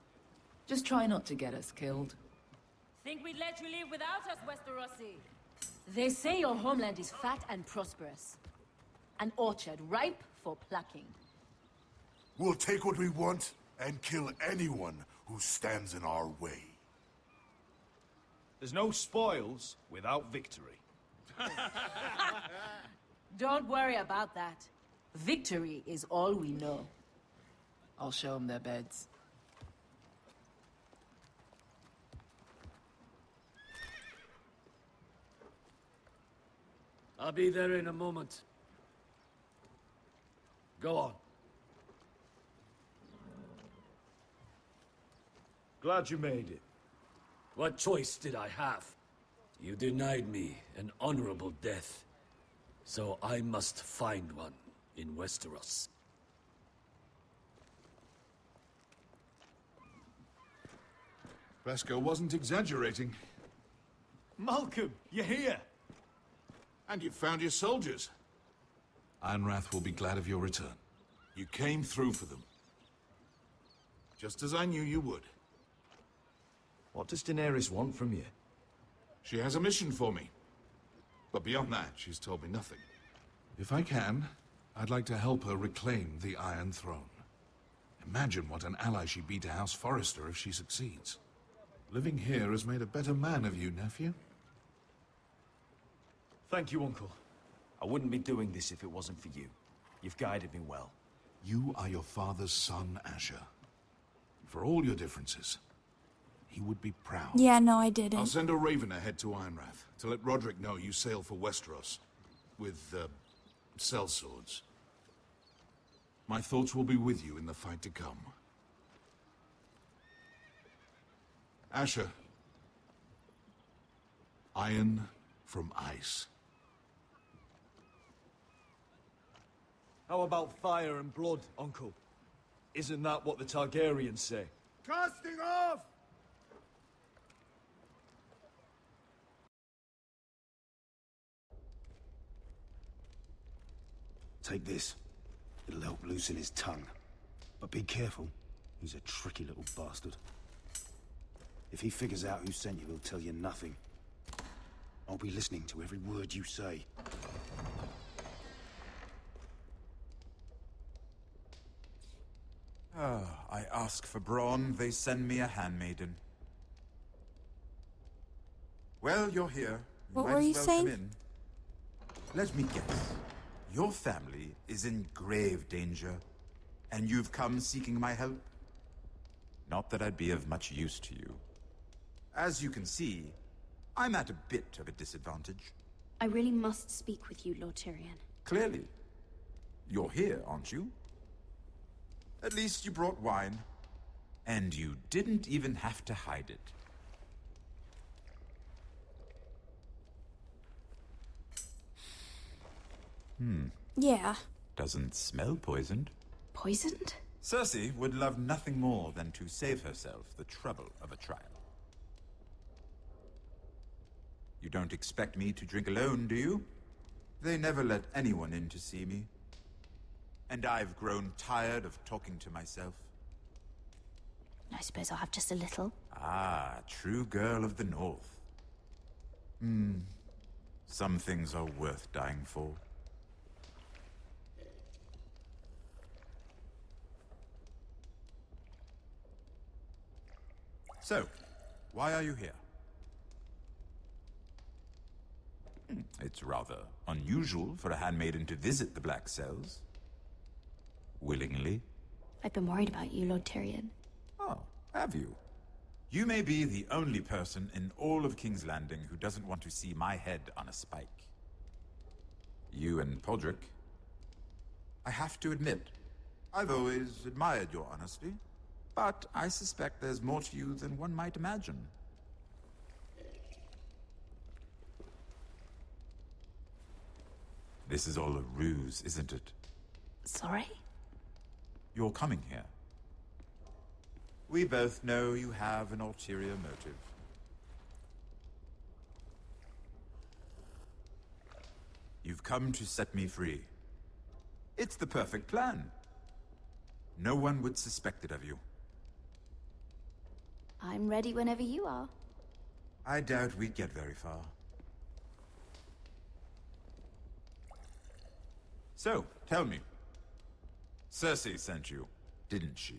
Just try not to get us killed. Think we'd let you leave without us, Westerosi? They say your homeland is fat and prosperous. An orchard ripe for plucking. We'll take what we want and kill anyone who stands in our way. There's no spoils without victory. Don't worry about that. Victory is all we know. I'll show them their beds. I'll be there in a moment. Go on. Glad you made it. What choice did I have? You denied me an honorable death. So I must find one in Westeros. Beskar wasn't exaggerating. Malcolm, you're here! And you found your soldiers. Ironrath will be glad of your return. You came through for them. Just as I knew you would. What does Daenerys want from you? She has a mission for me. But beyond that, she's told me nothing. If I can, I'd like to help her reclaim the Iron Throne. Imagine what an ally she'd be to House Forrester if she succeeds. Living here has made a better man of you, nephew. Thank you, Uncle. I wouldn't be doing this if it wasn't for you. You've guided me well. You are your father's son, Asher. For all your differences, he would be proud. Yeah, no, I didn't. I'll send a raven ahead to Ironrath to let Roderick know you sail for Westeros with, sellswords. My thoughts will be with you in the fight to come. Asher. Iron from ice. How about fire and blood, Uncle? Isn't that what the Targaryens say? Casting off! Take this. It'll help loosen his tongue. But be careful. He's a tricky little bastard. If he figures out who sent you, he'll tell you nothing. I'll be listening to every word you say. I ask for brawn, they send me a handmaiden. Well, you're here. What Might were as you well saying? come in. Let me guess. Your family is in grave danger, and you've come seeking my help? Not that I'd be of much use to you. As you can see, I'm at a bit of a disadvantage. I really must speak with you, Lord Tyrion. Clearly. You're here, aren't you? At least you brought wine. And you didn't even have to hide it. Yeah. Doesn't smell poisoned. Poisoned? Cersei would love nothing more than to save herself the trouble of a trial. You don't expect me to drink alone, do you? They never let anyone in to see me. And I've grown tired of talking to myself. I suppose I'll have just a little. Ah, true girl of the North. Some things are worth dying for. So, why are you here? It's rather unusual for a handmaiden to visit the Black Cells. Willingly. I've been worried about you, Lord Tyrion. Oh, have you? You may be the only person in all of King's Landing who doesn't want to see my head on a spike. You and Podrick. I have to admit, I've always admired your honesty, but I suspect there's more to you than one might imagine. This is all a ruse, isn't it? Sorry? You're coming here. We both know you have an ulterior motive. You've come to set me free. It's the perfect plan. No one would suspect it of you. I'm ready whenever you are. I doubt we'd get very far. So, tell me. Cersei sent you, didn't she?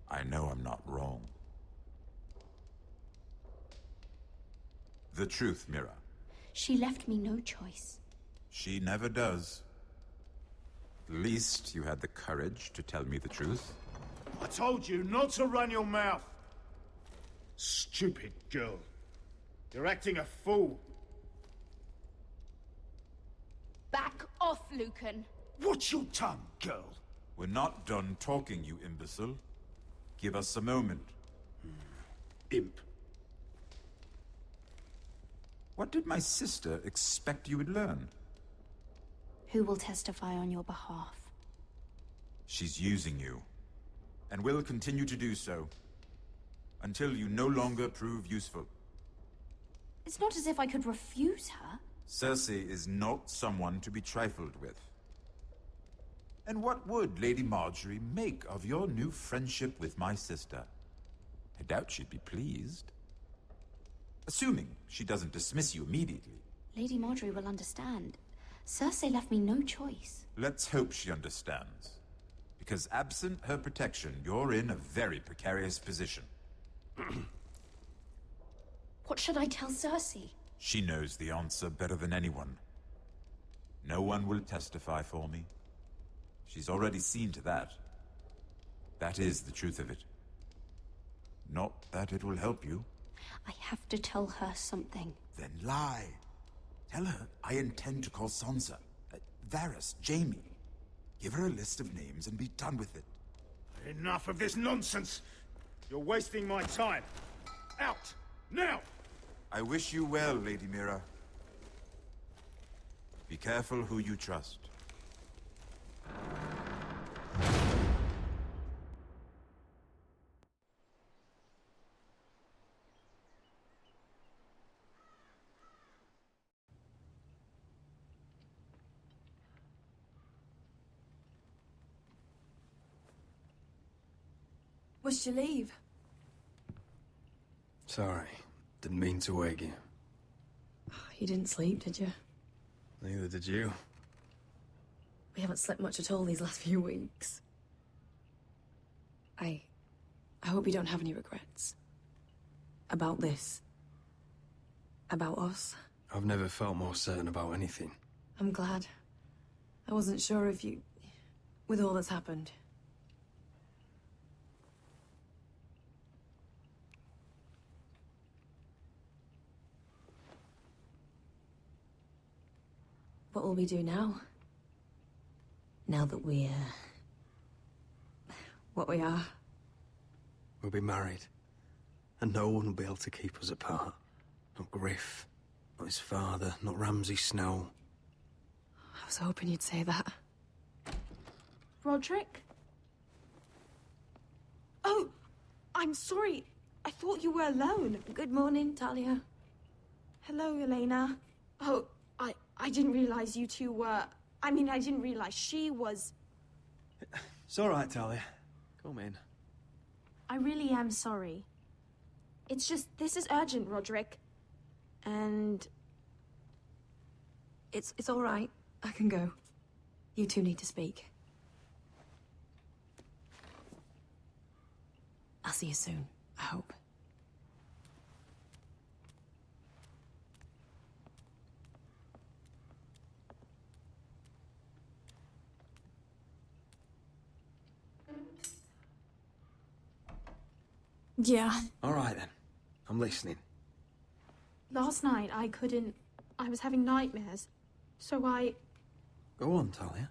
I know I'm not wrong. The truth, Mira. She left me no choice. She never does. At least you had the courage to tell me the truth. I told you not to run your mouth. Stupid girl. You're acting a fool. Back off, Lucan. Watch your tongue, girl. We're not done talking, you imbecile. Give us a moment. Imp. What did my sister expect you would learn? Who will testify on your behalf? She's using you, and will continue to do so, until you no longer prove useful. It's not as if I could refuse her. Cersei is not someone to be trifled with. And what would Lady Marjorie make of your new friendship with my sister? I doubt she'd be pleased. Assuming she doesn't dismiss you immediately. Lady Marjorie will understand. Cersei left me no choice. Let's hope she understands. Because absent her protection, you're in a very precarious position. What should I tell Cersei? She knows the answer better than anyone. No one will testify for me. She's already seen to that. That is the truth of it. Not that it will help you. I have to tell her something. Then lie. Tell her I intend to call Sansa, Varys, Jaime. Give her a list of names and be done with it. Enough of this nonsense. You're wasting my time. Out! Now! I wish you well, Lady Mira. Be careful who you trust. Must you leave? Sorry. Didn't mean to wake you. You didn't sleep, did you? Neither did you. We haven't slept much at all these last few weeks. I hope you don't have any regrets. About this. About us. I've never felt more certain about anything. I'm glad. I wasn't sure if you... with all that's happened. What will we do now? Now that we're... what we are? We'll be married. And no one will be able to keep us apart. Not Griff, not his father, not Ramsay Snow. I was hoping you'd say that. Roderick? Oh! I'm sorry. I thought you were alone. Good morning, Talia. Hello, Elena. Oh, I didn't realize you two were... I mean, I didn't realize she was... It's all right, Talia. Come in. I really am sorry. It's just, this is urgent, Roderick. And... It's all right. I can go. You two need to speak. I'll see you soon, I hope. Yeah. All right, then. I'm listening. Last night, I couldn't... I was having nightmares. So I Go on, Talia.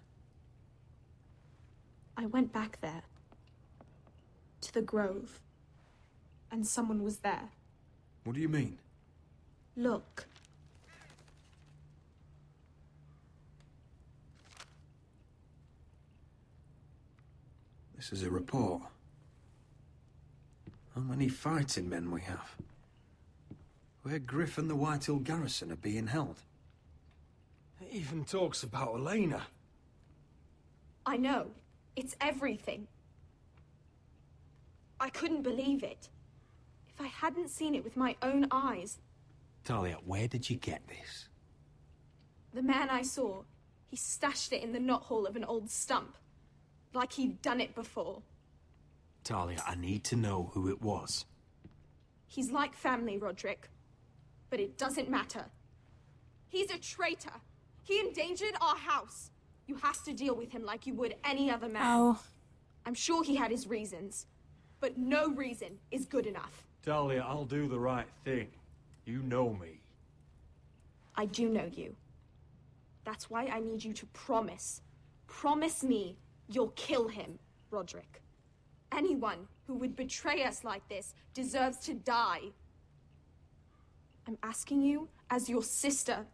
went back there. To the grove. And someone was there. What do you mean? Look. This is a report. How many fighting men we have? Where Griff and the Whitehill garrison are being held. It even talks about Elena. I know. It's everything. I couldn't believe it. If I hadn't seen it with my own eyes, Talia, where did you get this? the man I saw, he stashed it in the knothole of an old stump. Like he'd done it before. Talia, I need to know who it was. He's like family, Roderick. But it doesn't matter. He's a traitor. He endangered our house. You have to deal with him like you would any other man. Oh. I'm sure he had his reasons. But no reason is good enough. Talia, I'll do the right thing. You know me. I do know you. That's why I need you to promise. Promise me you'll kill him, Roderick. Anyone who would betray us like this deserves to die. I'm asking you as your sister.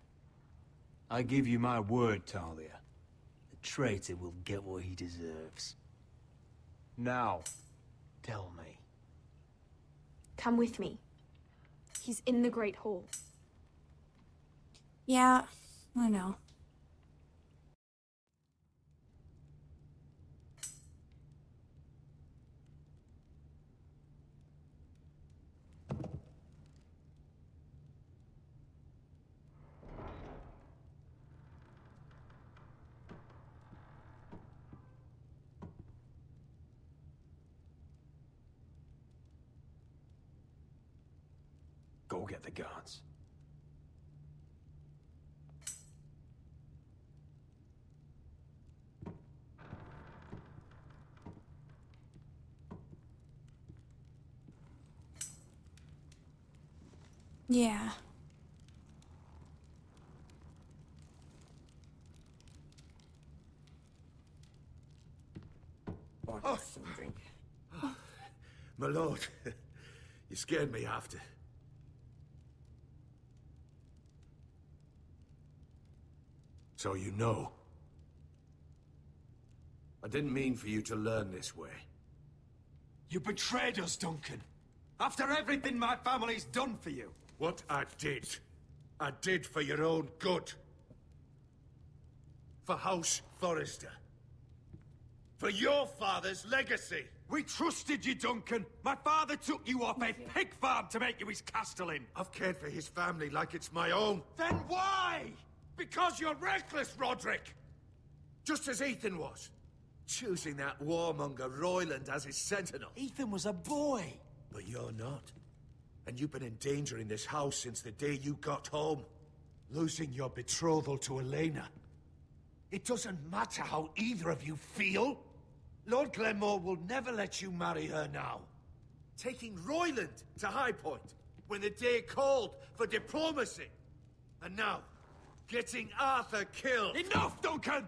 I give you my word, Talia. The traitor will get what he deserves. Now, tell me. Come with me. He's in the Great Hall. Yeah, I know. Go get the guards. Yeah. Oh. My lord, you scared me after. So you know. I didn't mean for you to learn this way. You betrayed us, Duncan. After everything my family's done for you. What I did for your own good. For House Forrester. For your father's legacy. We trusted you, Duncan. My father took you off a pig farm to make you his castellan. I've cared for his family like it's my own. Then why? Because you're reckless, Roderick! Just as Ethan was. Choosing that warmonger Royland as his sentinel. Ethan was a boy. But you're not. And you've been endangering this house since the day you got home. Losing your betrothal to Elena. It doesn't matter how either of you feel. Lord Glenmore will never let you marry her now. Taking Royland to High Point when the day called for diplomacy. And now, getting Arthur killed. Enough, Duncan!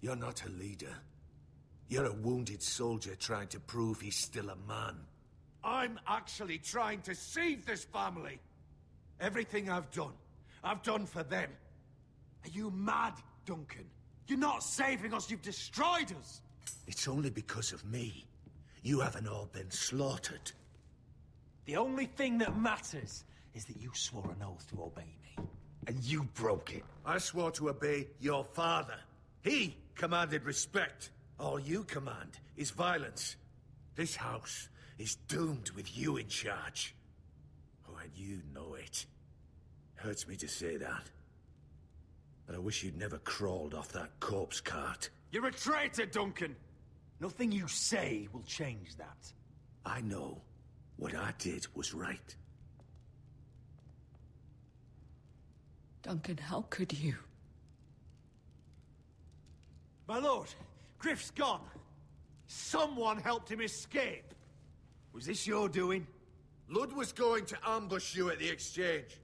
You're not a leader. You're a wounded soldier trying to prove he's still a man. I'm actually trying to save this family. Everything I've done for them. Are you mad, Duncan? You're not saving us, you've destroyed us! It's only because of me. You haven't all been slaughtered. The only thing that matters is that you swore an oath to obey me. And you broke it. I swore to obey your father. He commanded respect. All you command is violence. This house is doomed with you in charge. Oh, and you know it. Hurts me to say that. But I wish you'd never crawled off that corpse cart. You're a traitor, Duncan! Nothing you say will change that. I know what I did was right. Duncan, how could you? My lord, Griff's gone. Someone helped him escape. Was this your doing? Lud was going to ambush you at the exchange.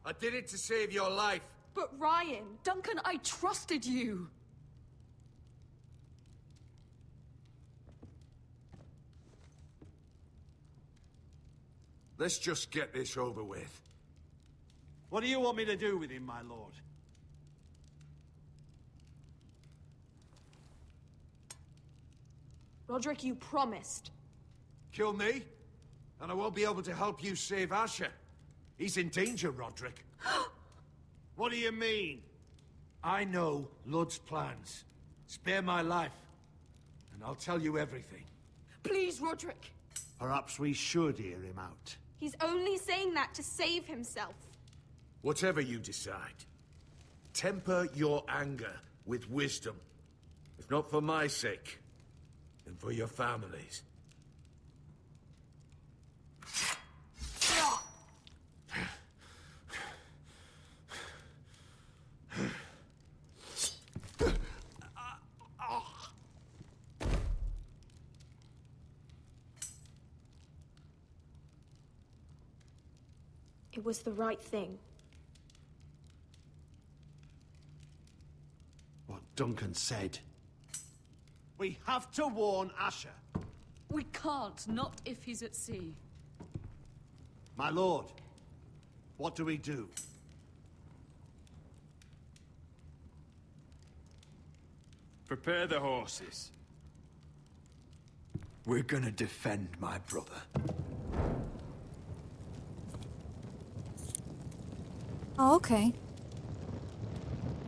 I did it to save your life. But Ryan... Duncan, I trusted you! Let's just get this over with. What do you want me to do with him, my lord? Roderick, you promised. Kill me, and I won't be able to help you save Asher. He's in danger, Roderick. What do you mean? I know Lud's plans. Spare my life, and I'll tell you everything. Please, Roderick! Perhaps we should hear him out. He's only saying that to save himself. Whatever you decide, temper your anger with wisdom. If not for my sake, then for your families. It was the right thing. What Duncan said. We have to warn Asher. We can't, not if he's at sea. My lord, what do we do? Prepare the horses. We're gonna defend my brother. Oh, okay.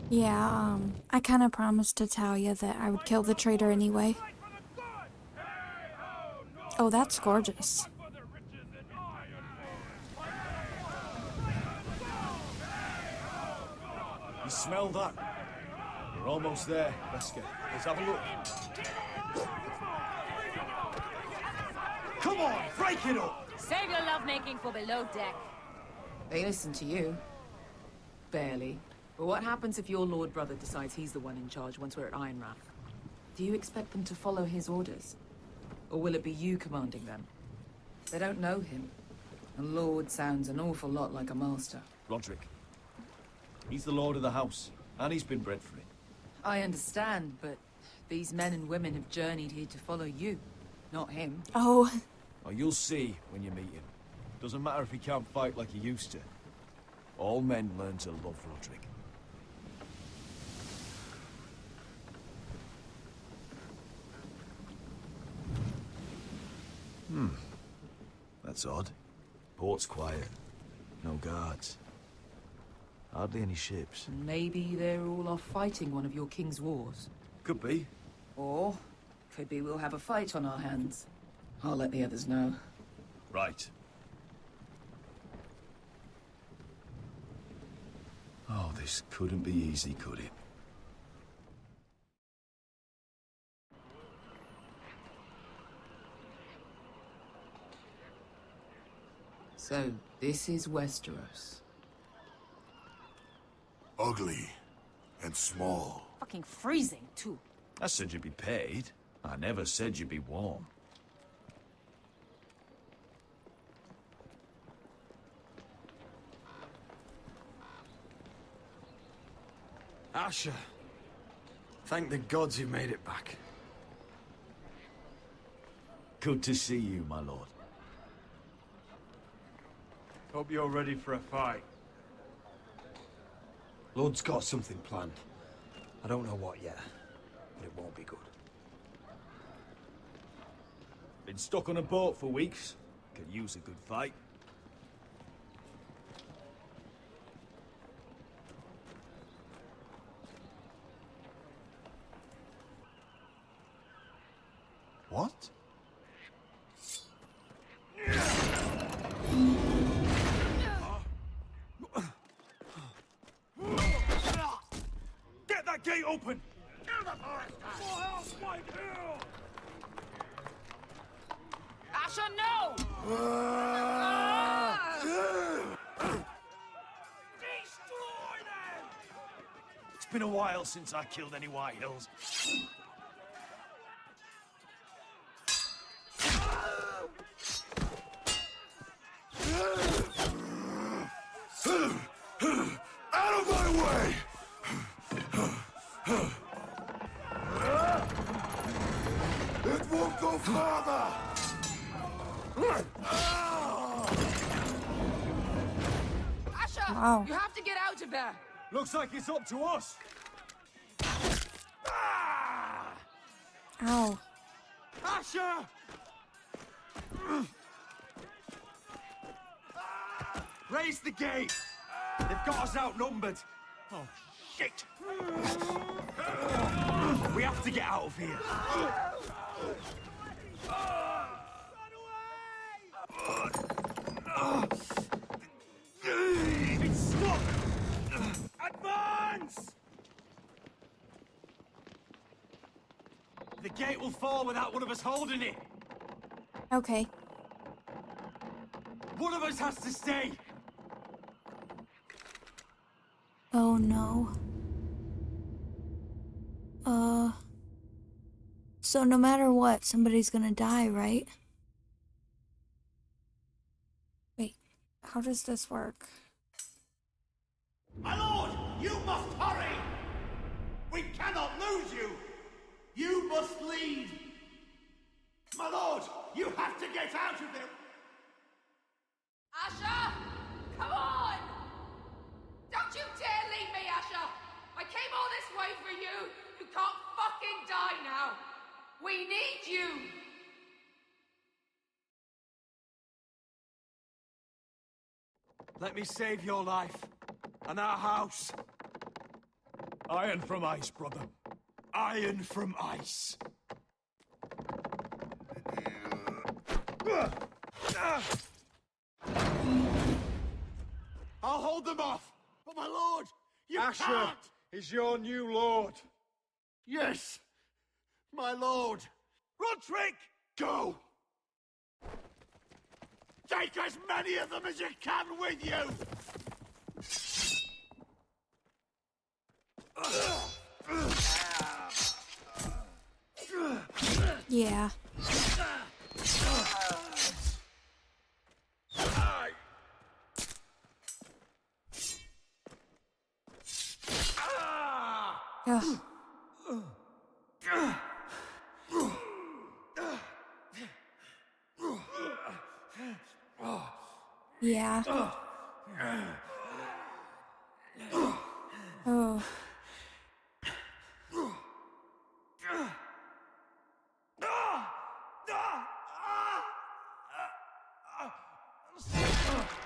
Yeah, I kind of promised to Talia that I would kill the traitor anyway. Oh, that's gorgeous. You smell that? We're almost there. Let's have a look. Come on, break it up! Save your lovemaking for below deck. They listen to you. Barely. But what happens if your lord brother decides he's the one in charge once we're at Ironrath? Do you expect them to follow his orders? Or will it be you commanding them? They don't know him. A lord sounds an awful lot like a master. Roderick. He's the lord of the house, and he's been bred for it. I understand, but these men and women have journeyed here to follow you, not him. Oh. Oh, you'll see when you meet him. Doesn't matter if he can't fight like he used to. All men learn to love Roderick. That's odd. Port's quiet. No guards. Hardly any ships. Maybe they're all off fighting one of your king's wars. Could be. Or, could be we'll have a fight on our hands. I'll let the others know. Right. Oh, this couldn't be easy, could it? So, this is Westeros. Ugly and small. Fucking freezing, too. I said you'd be paid. I never said you'd be warm. Asher. Thank the gods you made it back. Good to see you, my lord. Hope you're ready for a fight. Lord's got something planned. I don't know what yet, but it won't be good. Been stuck on a boat for weeks. Could use a good fight. What? Get that gate open! Asher, no! It's been a while since I killed any White Hills. Out of my way! It won't go farther! Asher! Wow. You have to get out of there! Looks like it's up to us. Ow. Asher! Raise the gate! They've got us outnumbered. Oh, shit! We have to get out of here. It's stuck! Advance! The gate will fall without one of us holding it. Okay. One of us has to stay. Oh no. So no matter what, somebody's gonna die, right? Wait, how does this work? My lord, you must hurry! We cannot lose you! You must lead! My lord, you have to get out of there! Asher! Come on! Don't you dare leave me, Asher! I came all this way for you! You can't fucking die now! We need you! Let me save your life and our house. Iron from ice, brother. Iron from ice. I'll hold them off, but my lord, you Asher can't! is your new lord. Yes, my lord. Roderick! Go! Take as many of them as you can with you! Yeah. Ugh. Yeah. Oh.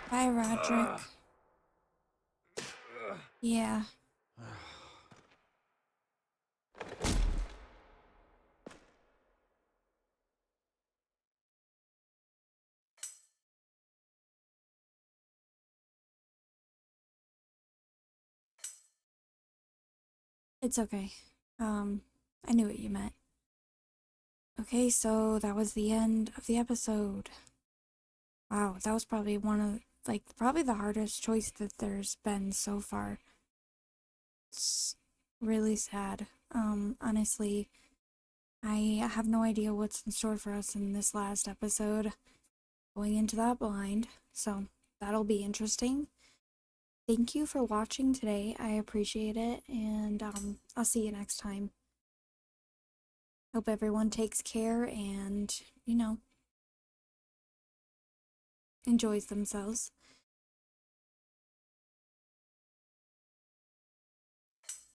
Bye, Roderick. Yeah. It's okay. I knew what you meant. Okay, so that was the end of the episode. Wow, that was probably probably the hardest choice that there's been so far. It's really sad. Honestly, I have no idea what's in store for us in this last episode. Going into that blind, so that'll be interesting. Thank you for watching today. I appreciate it, and I'll see you next time. Hope everyone takes care and, enjoys themselves.